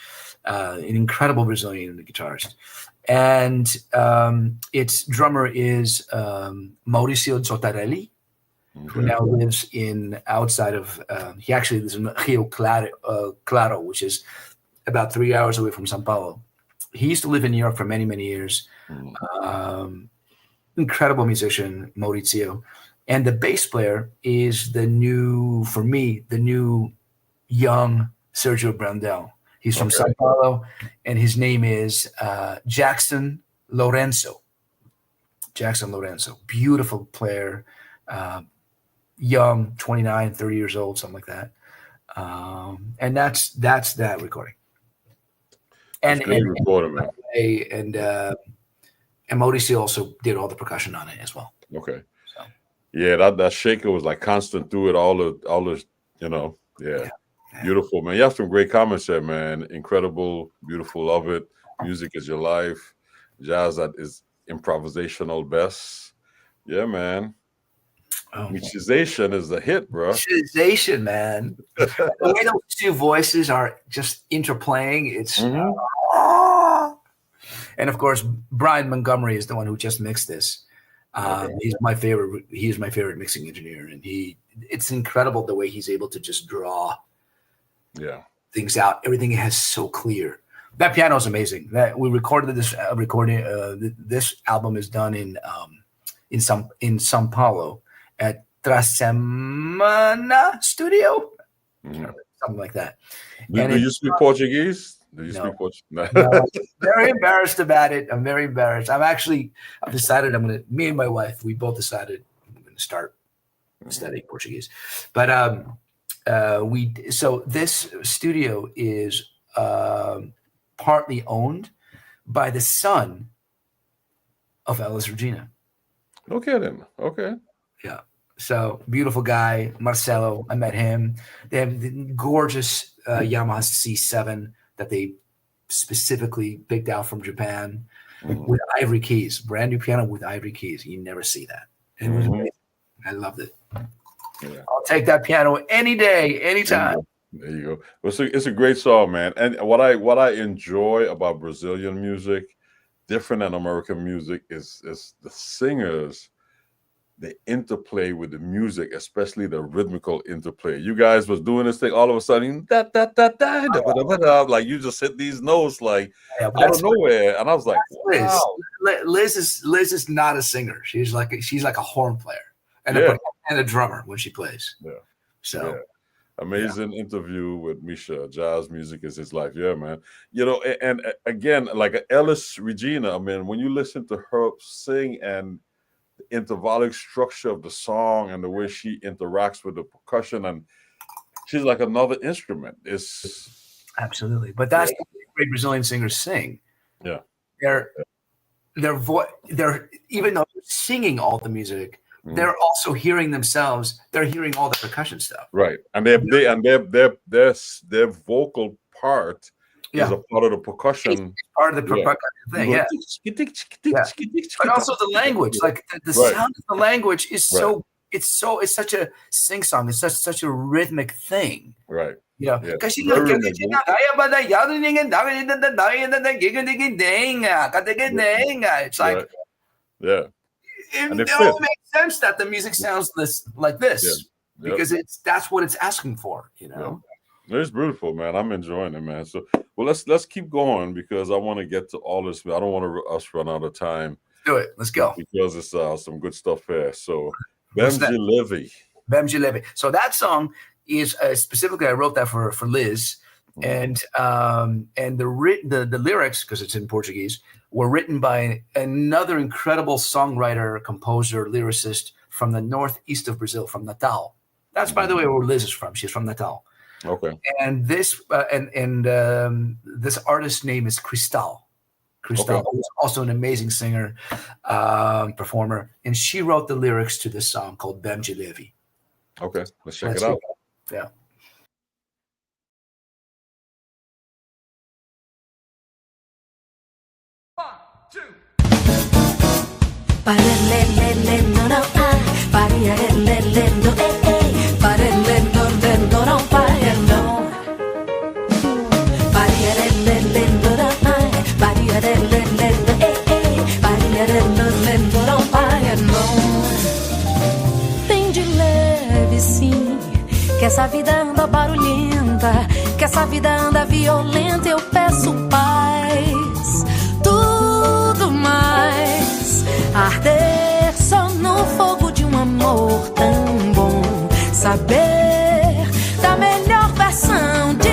[SPEAKER 2] An incredible Brazilian guitarist, and its drummer is Mauricio Zottarelli, who now lives outside of. He actually lives in Rio Claro, which is about 3 hours away from São Paulo. He used to live in New York for many, many years. Incredible musician, Mauricio. And the bass player is the new young Sergio Brandel. He's from São Paulo, and his name is Jackson Lorenzo. Jackson Lorenzo, beautiful player, young, 29, 30 years old, something like that. And that's that recording. And Mauricio also did all the percussion on it as well.
[SPEAKER 1] Okay. So. Yeah, that shaker was like constant through it. All the Yeah. Beautiful, man. You have some great comments there, man. Incredible, beautiful, love it. Music is your life. Jazz that is improvisational best. Yeah, man. Musicization is the hit, bro.
[SPEAKER 2] Musicization, man. The way those two voices are just interplaying, it's and of course Brian Montgomery is the one who just mixed this. He's my favorite. He is my favorite mixing engineer, and it's incredible the way he's able to just draw things out. Everything is so clear. That piano is amazing. That we recorded this this album is done in São Paulo at Trasemana Studio, something like that.
[SPEAKER 1] Do you speak Portuguese? Do you speak Portuguese? No.
[SPEAKER 2] I'm very embarrassed about it. I'm very embarrassed. I've decided me and my wife, we both decided I'm going to start studying Portuguese. But so this studio is partly owned by the son of Elis Regina.
[SPEAKER 1] Okay, then. Okay.
[SPEAKER 2] Yeah. So beautiful guy, Marcelo. I met him. They have the gorgeous Yamaha C7 that they specifically picked out from Japan with ivory keys, brand new piano with ivory keys. You never see that. It was amazing. I loved it. Yeah. I'll take that piano any day, anytime.
[SPEAKER 1] There you go. It's a great song, man. And what I enjoy about Brazilian music, different than American music, is the singers. The interplay with the music, especially the rhythmical interplay. You guys was doing this thing all of a sudden, like you just hit these notes like out of nowhere, and I was like, wow.
[SPEAKER 2] Liz is not a singer. She's like a horn player and a drummer when she plays. Yeah. So
[SPEAKER 1] amazing interview with Misha. Jazz music is his life. Yeah, man. And again, like Elis Regina. I mean, when you listen to her sing and the intervallic structure of the song and the way she interacts with the percussion, and she's like another instrument. It's
[SPEAKER 2] absolutely, but that's the way great Brazilian singers sing.
[SPEAKER 1] Yeah,
[SPEAKER 2] they're even though they're singing all the music, they're also hearing themselves. They're hearing all the percussion stuff.
[SPEAKER 1] Right, and their vocal part is a part of the percussion.
[SPEAKER 2] It's part of the percussion thing, yeah. But also the language, like the sound of the language is so. It's such a sing song. It's such a rhythmic thing.
[SPEAKER 1] Right.
[SPEAKER 2] You know,
[SPEAKER 1] it's
[SPEAKER 2] like,
[SPEAKER 1] and
[SPEAKER 2] it all makes sense that the music sounds like this because that's what it's asking for. You know,
[SPEAKER 1] it's beautiful, man. I'm enjoying it, man. So, well, let's keep going because I want to get to all this. I don't want us run out of time.
[SPEAKER 2] Do it. Let's go
[SPEAKER 1] because it's some good stuff here. So, Bemji Levy. So that song is specifically I wrote that for Liz, and the lyrics, because it's in Portuguese, were written by another incredible songwriter, composer, lyricist from the northeast of Brazil, from Natal. That's, by the way, where Liz is from. She's from Natal. Okay.
[SPEAKER 2] And this this artist's name is Cristal. Cristal was also an amazing singer, performer, and she wrote the lyrics to this song called Bemji Levy.
[SPEAKER 1] Okay, let's check it out.
[SPEAKER 2] Yeah.
[SPEAKER 3] Bem de leve, sim, que essa vida anda barulhenta, que essa vida anda violenta. Eu peço paz, tudo mais, arder só no fogo de um amor tão bom, saber da melhor versão de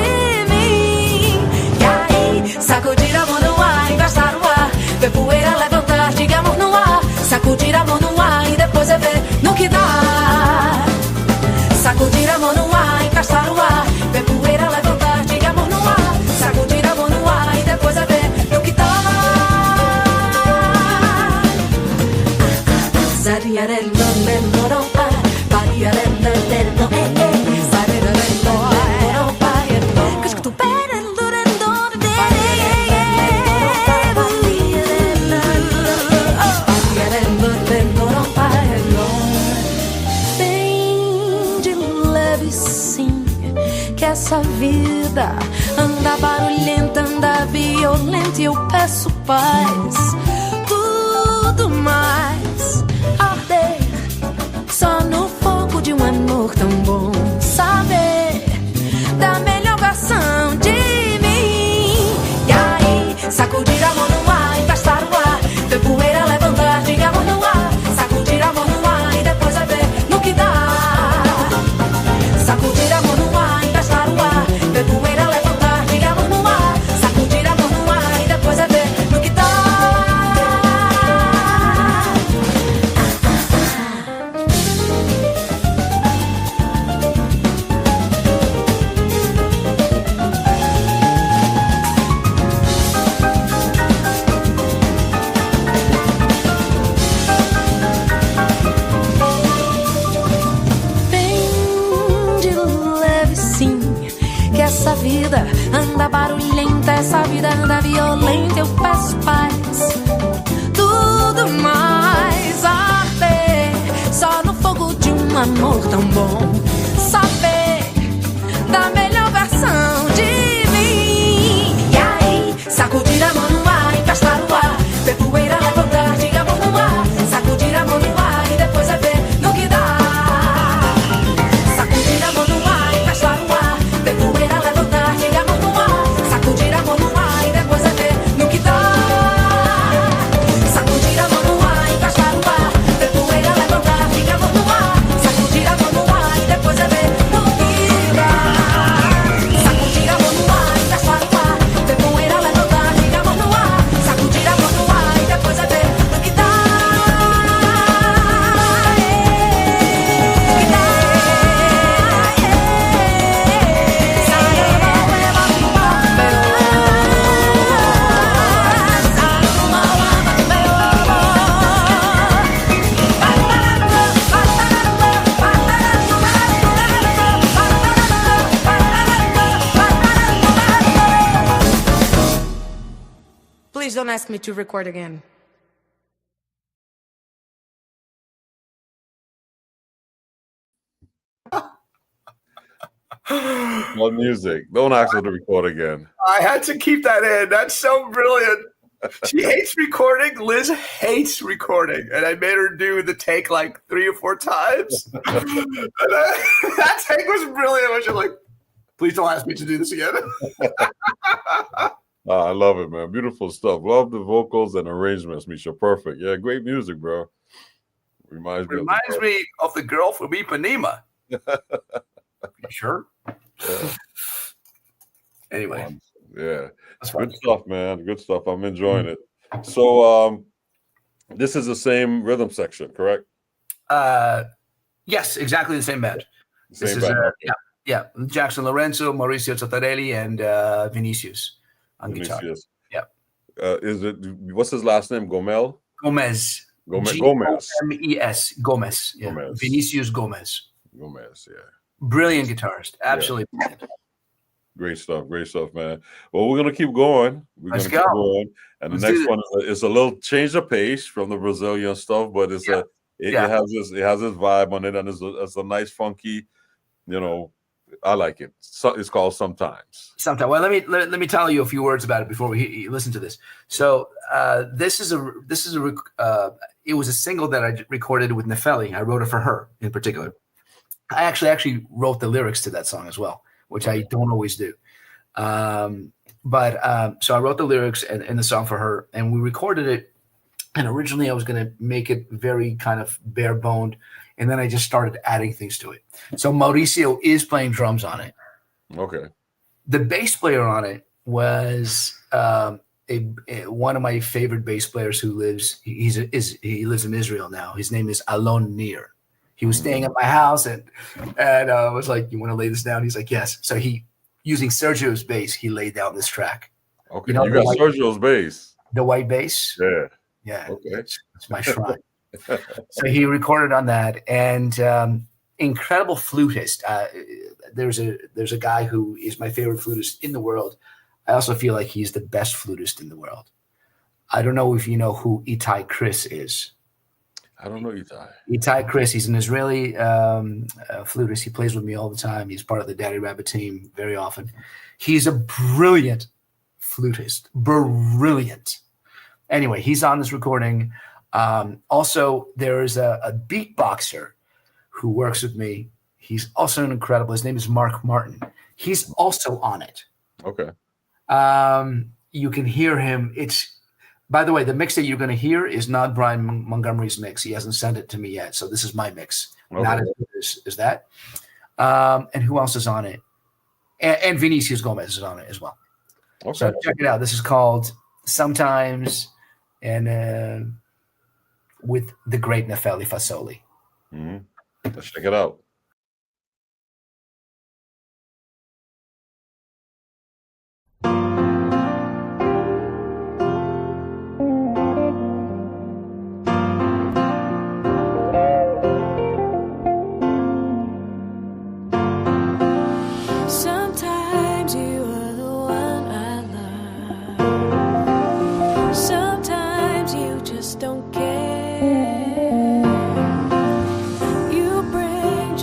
[SPEAKER 3] mim. E aí, sacudir a mão no ar, engastar o ar, ver poeira levantar, diga amor no ar, sacudir a mão no ar e depois é ver no que dá. Sacudir a mão no ar, engastar o ar, ver poeira levantar, diga amor no ar, sacudir a mão no ar e depois é ver no que dá. Essa vida anda barulhenta, anda violenta e eu peço paz, tudo mais, arder só no fogo de um amor tão bom, saber da melhor versão de mim. E aí, sacudir a mão no ar, engastar o ar, ver poeira levantar, diga amor no ar, sacudir a mão no ar e depois é ver no que dá. Sacudir a mão no ar, ver poeira levantar, diga amor no ar, sacudir a mão no ar e depois é ver no que dá. Essa vida anda barulhenta, essa vida anda violenta. Eu peço paz, tudo mais, arder só no fogo de um amor tão bom, saber da melhor versão de mim. E aí, sacudir a mão no ar, engastar o ar, ver poeira levantar, diga amor no ar, sacudir a mão no ar e depois é ver no que dá. Sacudir a mão no ar, engastar o ar, ver poeira levantar, diga amor no ar, sacudir a mão no ar e depois é ver no que dá. Sacudir a mão no ar, engastar o ar, ver poeira levantar, diga amor no ar, sacudir a mão no ar e depois Please don't ask me to record again.
[SPEAKER 1] More music. Don't ask her to record again.
[SPEAKER 2] I had to keep that in. That's so brilliant. She hates recording. Liz hates recording. And I made her do the take like 3 or 4 times. That take was brilliant. I was just like, please don't ask me to do this again.
[SPEAKER 1] I love it, man. Beautiful stuff. Love the vocals and arrangements, Misha. Perfect. Yeah, great music, bro. Reminds
[SPEAKER 2] me of the girl from Ipanema. Sure.
[SPEAKER 1] Yeah.
[SPEAKER 2] Anyway.
[SPEAKER 1] Yeah. Good stuff, man. Good stuff. I'm enjoying it. So this is the same rhythm section, correct?
[SPEAKER 2] Yes, exactly the same band.
[SPEAKER 1] Same band.
[SPEAKER 2] Yeah. Jackson Lorenzo, Mauricio Tottarelli, and Vinicius on guitar. Yeah.
[SPEAKER 1] Is it, what's his last name? Gomez.
[SPEAKER 2] Gomez. G-O-M-E-S. Gomez. Yeah.
[SPEAKER 1] Gomez.
[SPEAKER 2] Vinicius Gomez.
[SPEAKER 1] Gomez, yeah.
[SPEAKER 2] Brilliant guitarist. Absolutely brilliant.
[SPEAKER 1] Great stuff, man. Well, we're gonna keep going.
[SPEAKER 2] Let's
[SPEAKER 1] keep going. And the next one is a little change of pace from the Brazilian stuff, but it has this vibe on it, and it's a nice funky, I like it. So it's called Sometimes.
[SPEAKER 2] Sometimes. Well, let me tell you a few words about it before we listen to this. So it was a single that I recorded with Nefelli. I wrote it for her in particular. I actually wrote the lyrics to that song as well, which I don't always do. So I wrote the lyrics and the song for her, and we recorded it. And originally I was going to make it very kind of bare boned, and then I just started adding things to it. So Mauricio is playing drums on it.
[SPEAKER 1] Okay.
[SPEAKER 2] The bass player on it was one of my favorite bass players who lives. He lives in Israel now. His name is Alon Nir. He was staying at my house, and I was like, "You want to lay this down?" He's like, "Yes." So he, using Sergio's bass, he laid down this track.
[SPEAKER 1] Okay, you got Sergio's bass.
[SPEAKER 2] The white bass.
[SPEAKER 1] Yeah. Okay,
[SPEAKER 2] it's my shrine. So he recorded on that, and incredible flutist. There's a guy who is my favorite flutist in the world. I also feel like he's the best flutist in the world. I don't know if you know who Itai Chris is.
[SPEAKER 1] I don't know Itai.
[SPEAKER 2] Itai Chris, he's an Israeli flutist. He plays with me all the time. He's part of the Daddy Rabbit team very often. He's a brilliant flutist. Brilliant. Anyway, he's on this recording. Also, there is a beatboxer who works with me. He's also incredible. His name is Mark Martin. He's also on it.
[SPEAKER 1] Okay.
[SPEAKER 2] You can hear him. By the way, the mix that you're going to hear is not Brian Montgomery's mix. He hasn't sent it to me yet. So this is my mix. Okay. Not as good as that. And who else is on it? And Vinicius Gomez is on it as well. Okay. So check it out. This is called Sometimes, and with the great Nefelli Fasoli.
[SPEAKER 1] Mm-hmm. Let's check it out.
[SPEAKER 3] Don't care. You bring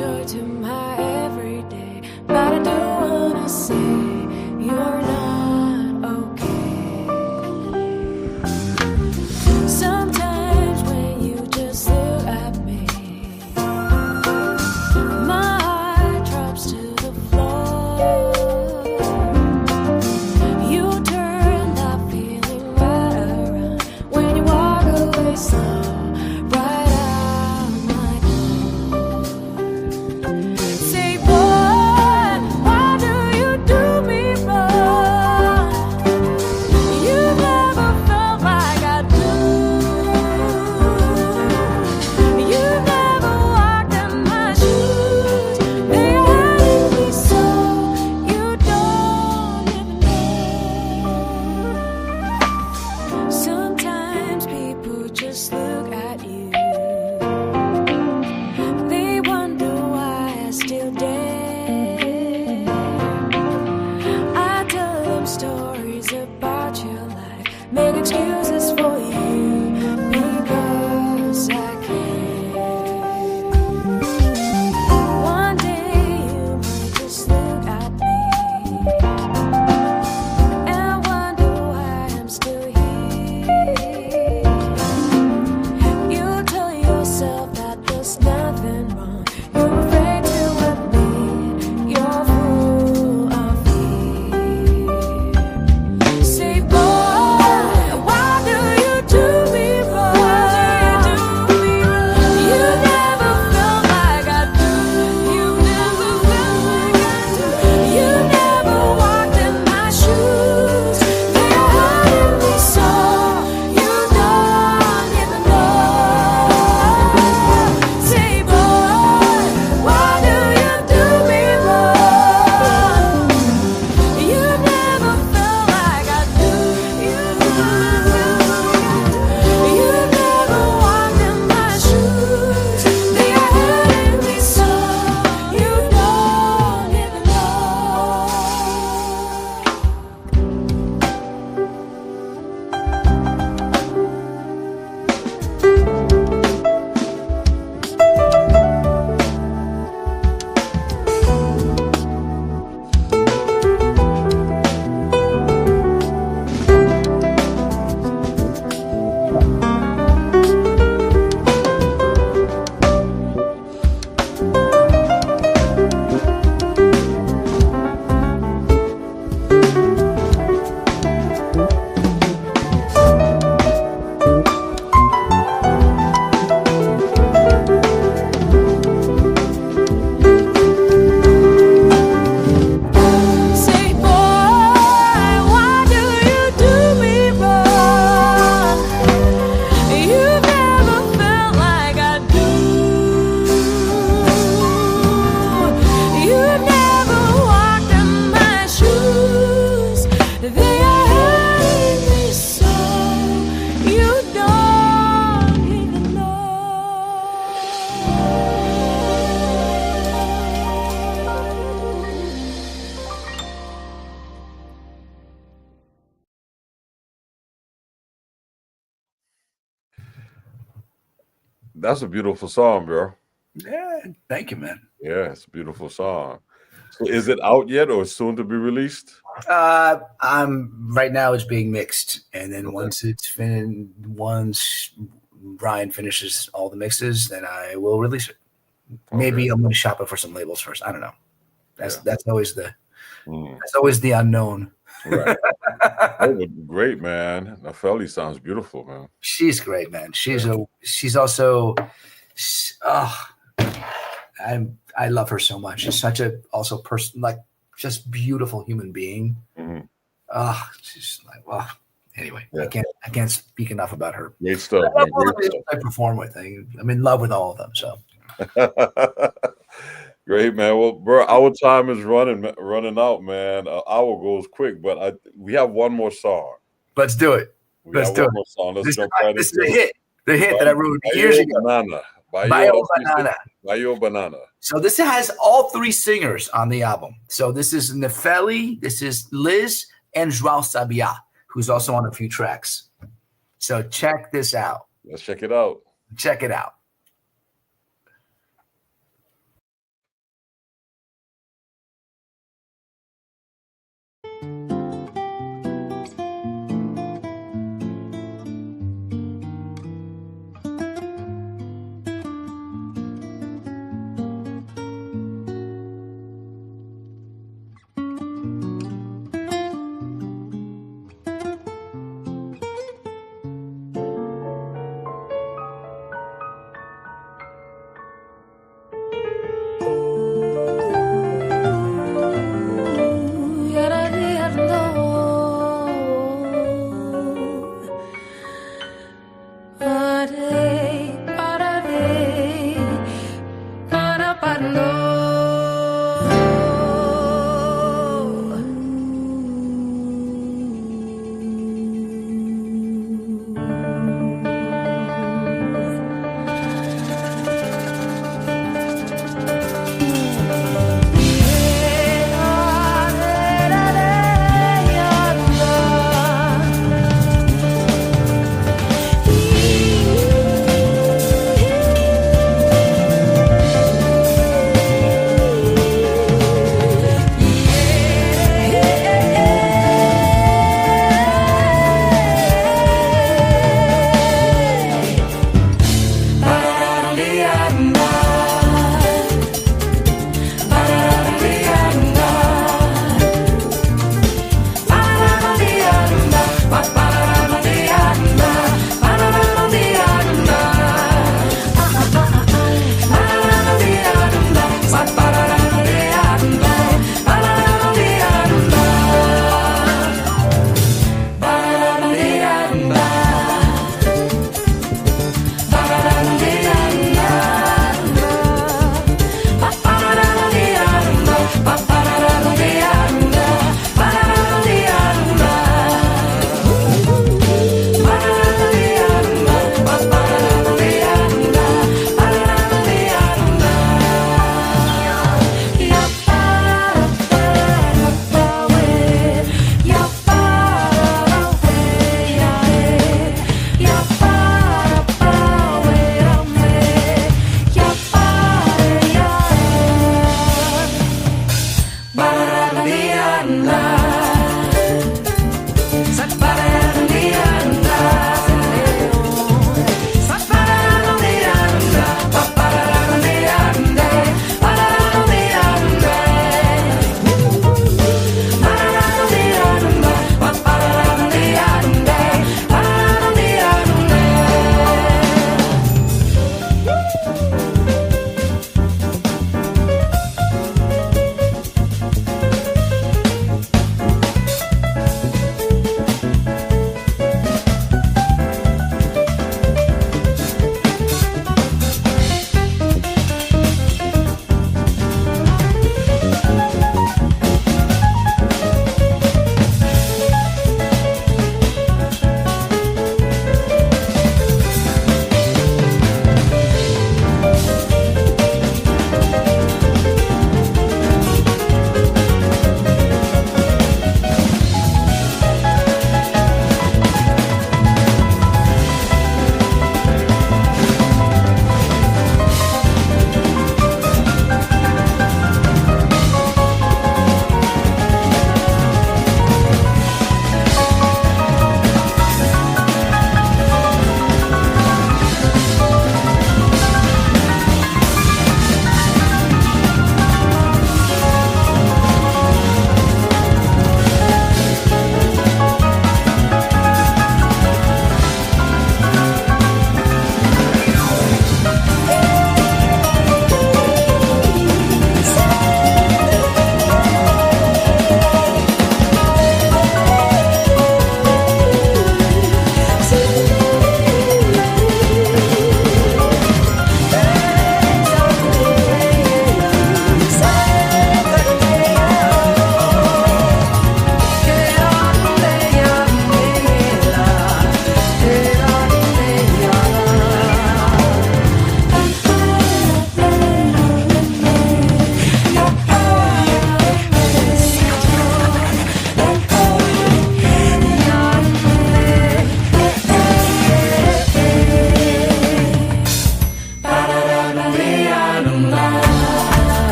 [SPEAKER 1] That's a beautiful song, bro.
[SPEAKER 2] Yeah, thank you, man.
[SPEAKER 1] Yeah, it's a beautiful song. So is it out yet or soon to be released?
[SPEAKER 2] I'm right now. It's being mixed, and then
[SPEAKER 1] Okay.
[SPEAKER 2] once Brian finishes all the mixes, then I will release it. Maybe I'm going to shop it for some labels first. I don't know. That's always the unknown.
[SPEAKER 1] Right. Oh, great, man. Nefeli sounds beautiful, man.
[SPEAKER 2] She's great, man. She's also. I love her so much. She's such a also person, like just beautiful human being. She's like, well, anyway, I can't speak enough about her.
[SPEAKER 1] Great stuff.
[SPEAKER 2] I perform with. I'm in love with all of them. So
[SPEAKER 1] great, man. Well, bro, our time is running out, man. Hour goes quick, but we have one more song.
[SPEAKER 2] Let's do it.
[SPEAKER 1] Let's jump right
[SPEAKER 2] This
[SPEAKER 1] into
[SPEAKER 2] is a hit. The hit that I wrote years ago.
[SPEAKER 1] Bayo Banana.
[SPEAKER 2] So this has all three singers on the album. So this is Nefeli, this is Liz, and João Sabia, who's also on a few tracks. So check this out.
[SPEAKER 1] Let's check it out.
[SPEAKER 2] Check it out.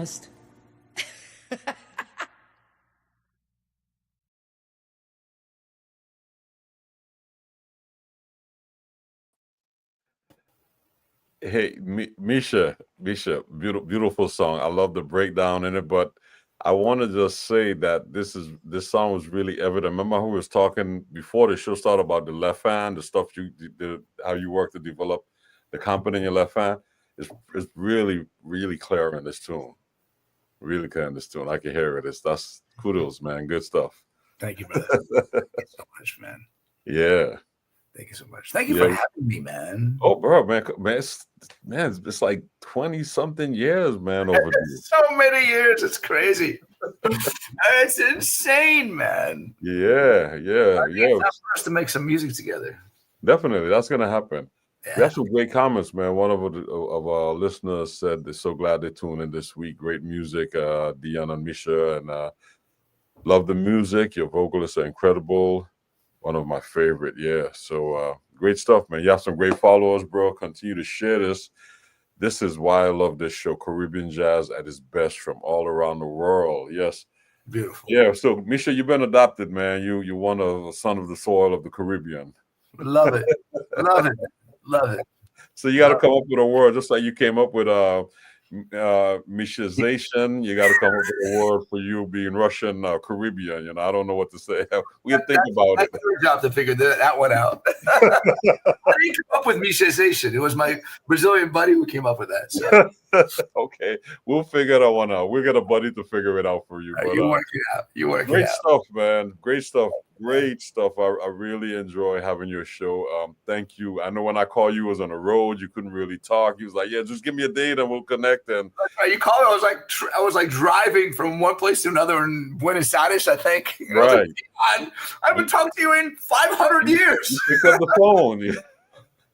[SPEAKER 3] percussionist.
[SPEAKER 1] Hey, Misha, beautiful song. I love the breakdown in it, but I want to just say that this song was really evident. Remember how we was talking before the show started about the left hand, the stuff how you work to develop the component in your left hand. It's really, really clear in this tune. Really clear in this tune. I can hear it. That's kudos, man. Good stuff.
[SPEAKER 2] Thank you, brother. Thank you so much, man.
[SPEAKER 1] Yeah.
[SPEAKER 2] Thank you so much. Thank you for having me, man.
[SPEAKER 1] Oh, bro, man, it's like 20-something years, man, over there.
[SPEAKER 2] So many years. It's crazy. It's insane, man.
[SPEAKER 1] Yeah.
[SPEAKER 2] It's time for us to make some music together.
[SPEAKER 1] Definitely. That's going to happen.
[SPEAKER 2] Yeah.
[SPEAKER 1] We have some great comments, man. One of our listeners said they're so glad they tuned in this week. Great music, Dion and Misha, and love the music. Your vocalists are incredible. One of my favorite, yeah. So great stuff, man. You have some great followers, bro. Continue to share this. This is why I love this show, Caribbean Jazz at its best from all around the world. Yes.
[SPEAKER 2] Beautiful.
[SPEAKER 1] Yeah, so Misha, you've been adopted, man. You one of the son of the soil of the Caribbean.
[SPEAKER 2] Love it. Love it.
[SPEAKER 1] So you got to come up with a word, just like you came up with Mishazation. You got to come up with a word for you being Russian Caribbean. You know, I don't know what to say. We think about it.
[SPEAKER 2] That's your job to figure that one out. I didn't come up with Mishazation. It was my Brazilian buddy who came up with that. So.
[SPEAKER 1] Okay, we'll figure that one out. We'll get a buddy to figure it out for you. But,
[SPEAKER 2] you work it out. You work it out.
[SPEAKER 1] Great stuff, man. Great stuff. Great stuff. I really enjoy having your show. Thank you. I know when I called you, was on the road. You couldn't really talk. He was like, "Yeah, just give me a date and we'll connect." And
[SPEAKER 2] you called me. I was like driving from one place to another in Buenos Aires, I think.
[SPEAKER 1] Right.
[SPEAKER 2] I haven't talked to you in 500 years.
[SPEAKER 1] You pick up the phone.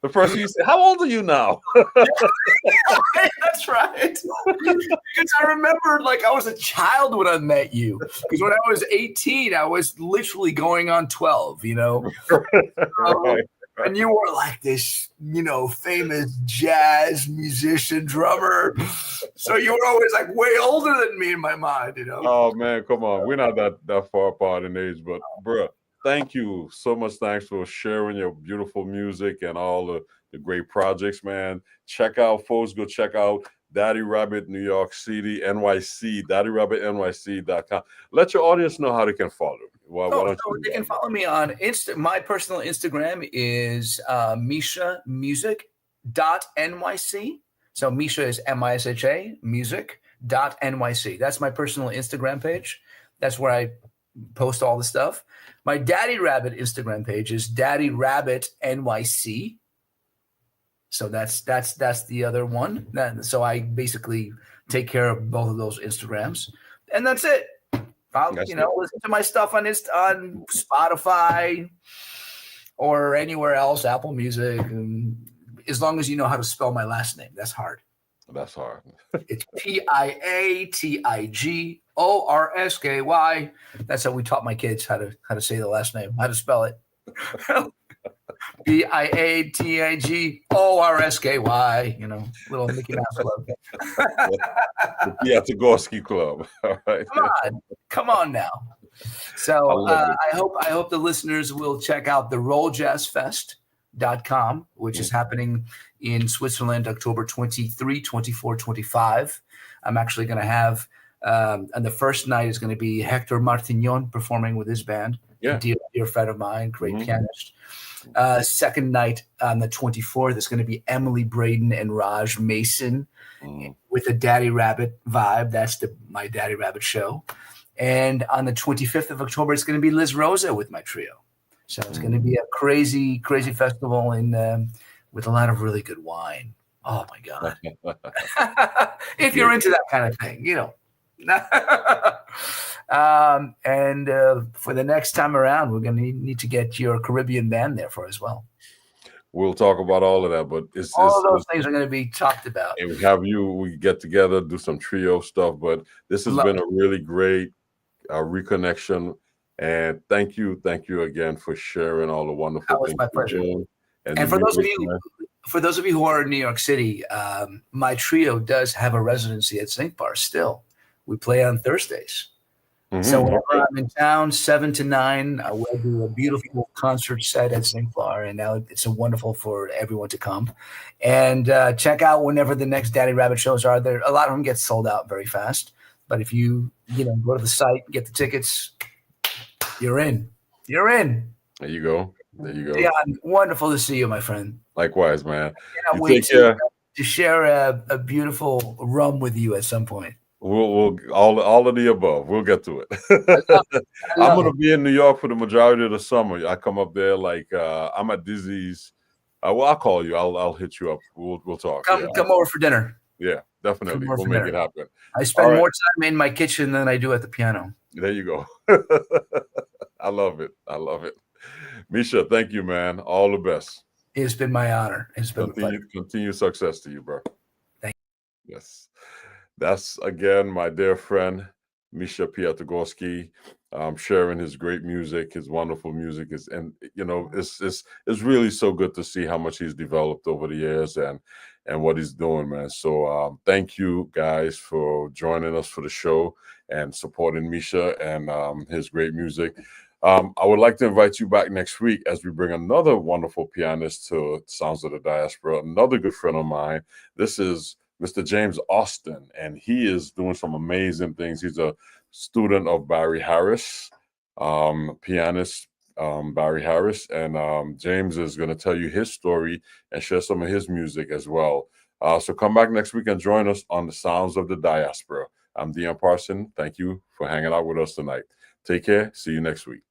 [SPEAKER 1] The first thing you say, "How old are you now?"
[SPEAKER 2] That's right. Because I remember, like, I was a child when I met you. Because when I was 18, I was literally going on 12. You know.
[SPEAKER 1] Right.
[SPEAKER 2] And you were like this, famous jazz musician, drummer. So you were always like way older than me in my mind,
[SPEAKER 1] Oh man, come on. We're not that far apart in age, but bro, thank you so much. Thanks for sharing your beautiful music and all the great projects, man. Folks, go check out Daddy Rabbit New York City, NYC, DaddyRabbitNYC.com. Let your audience know how they can follow you.
[SPEAKER 2] So they can follow me on my personal Instagram is mishamusic.nyc. So Misha is MISHA, music.nyc. That's my personal Instagram page. That's where I post all the stuff. My Daddy Rabbit Instagram page is Daddy Rabbit NYC. So that's the other one. So I basically take care of both of those Instagrams, and that's it. Listen to my stuff on Spotify or anywhere else, Apple Music, as long as you know how to spell my last name. That's hard.
[SPEAKER 1] That's hard.
[SPEAKER 2] It's Piatigorsky. That's how we taught my kids how to say the last name, how to spell it. Piatigorsky, little Mickey Mouse Club.
[SPEAKER 1] The Piatigorsky Club. All right.
[SPEAKER 2] Come on now. So I hope the listeners will check out the rolljazzfest.com, which is happening in Switzerland, October 23, 24, 25. I'm actually going to have, and the first night is going to be Hector Martignon performing with his band.
[SPEAKER 1] Yeah.
[SPEAKER 2] Dear friend of mine, great pianist. Second night on the 24th is going to be Emily Braden and Raj Mason with a Daddy Rabbit vibe. That's my Daddy Rabbit show. And on the 25th of October, it's going to be Liz Rosa with my trio. So it's going to be a crazy, crazy festival with a lot of really good wine. Oh, my God. If you're into that kind of thing, And for the next time around, we're going to need to get your Caribbean band there for as well.
[SPEAKER 1] We'll talk about all of that, but
[SPEAKER 2] all of those things are going to be talked about.
[SPEAKER 1] And we get together, do some trio stuff, but this has been a really great reconnection. And thank you again for sharing all the wonderful things.
[SPEAKER 2] That was my pleasure. And for those of you for those of you who are in New York City, my trio does have a residency at Zinc Bar still. We play on Thursdays. So whenever I'm in town, 7 to 9, we'll do a beautiful concert set at Zinc Bar, and now it's a wonderful for everyone to come. And check out whenever the next Daddy Rabbit shows are. There, a lot of them get sold out very fast. But if you go to the site, get the tickets, you're in. You're in.
[SPEAKER 1] There you go. There you go.
[SPEAKER 2] Dion, wonderful to see you, my friend.
[SPEAKER 1] Likewise, man.
[SPEAKER 2] I can't wait to share a beautiful rum with you at some point.
[SPEAKER 1] We'll all of the above. We'll get to it. I'm gonna be in New York for the majority of the summer. I come up there like I'm at Dizzy's. Well, I'll call you. I'll hit you up. We'll talk.
[SPEAKER 2] Come over for dinner.
[SPEAKER 1] Yeah, definitely. We'll make it happen.
[SPEAKER 2] I spend more time in my kitchen than I do at the piano.
[SPEAKER 1] There you go. I love it. I love it. Misha, thank you, man. All the best.
[SPEAKER 2] It's been my honor. It's been
[SPEAKER 1] continued success to you, bro.
[SPEAKER 2] Thank you.
[SPEAKER 1] Yes. That's, again, my dear friend, Misha Piatigorsky, sharing his great music, his wonderful music. It's really so good to see how much he's developed over the years and what he's doing, man. So thank you, guys, for joining us for the show and supporting Misha and his great music. I would like to invite you back next week as we bring another wonderful pianist to Sounds of the Diaspora, another good friend of mine. This is Mr. James Austin, and he is doing some amazing things. He's a student of Barry Harris, pianist Barry Harris, and James is going to tell you his story and share some of his music as well. So come back next week and join us on the Sounds of the Diaspora. I'm Dion Parson. Thank you for hanging out with us tonight. Take care. See you next week.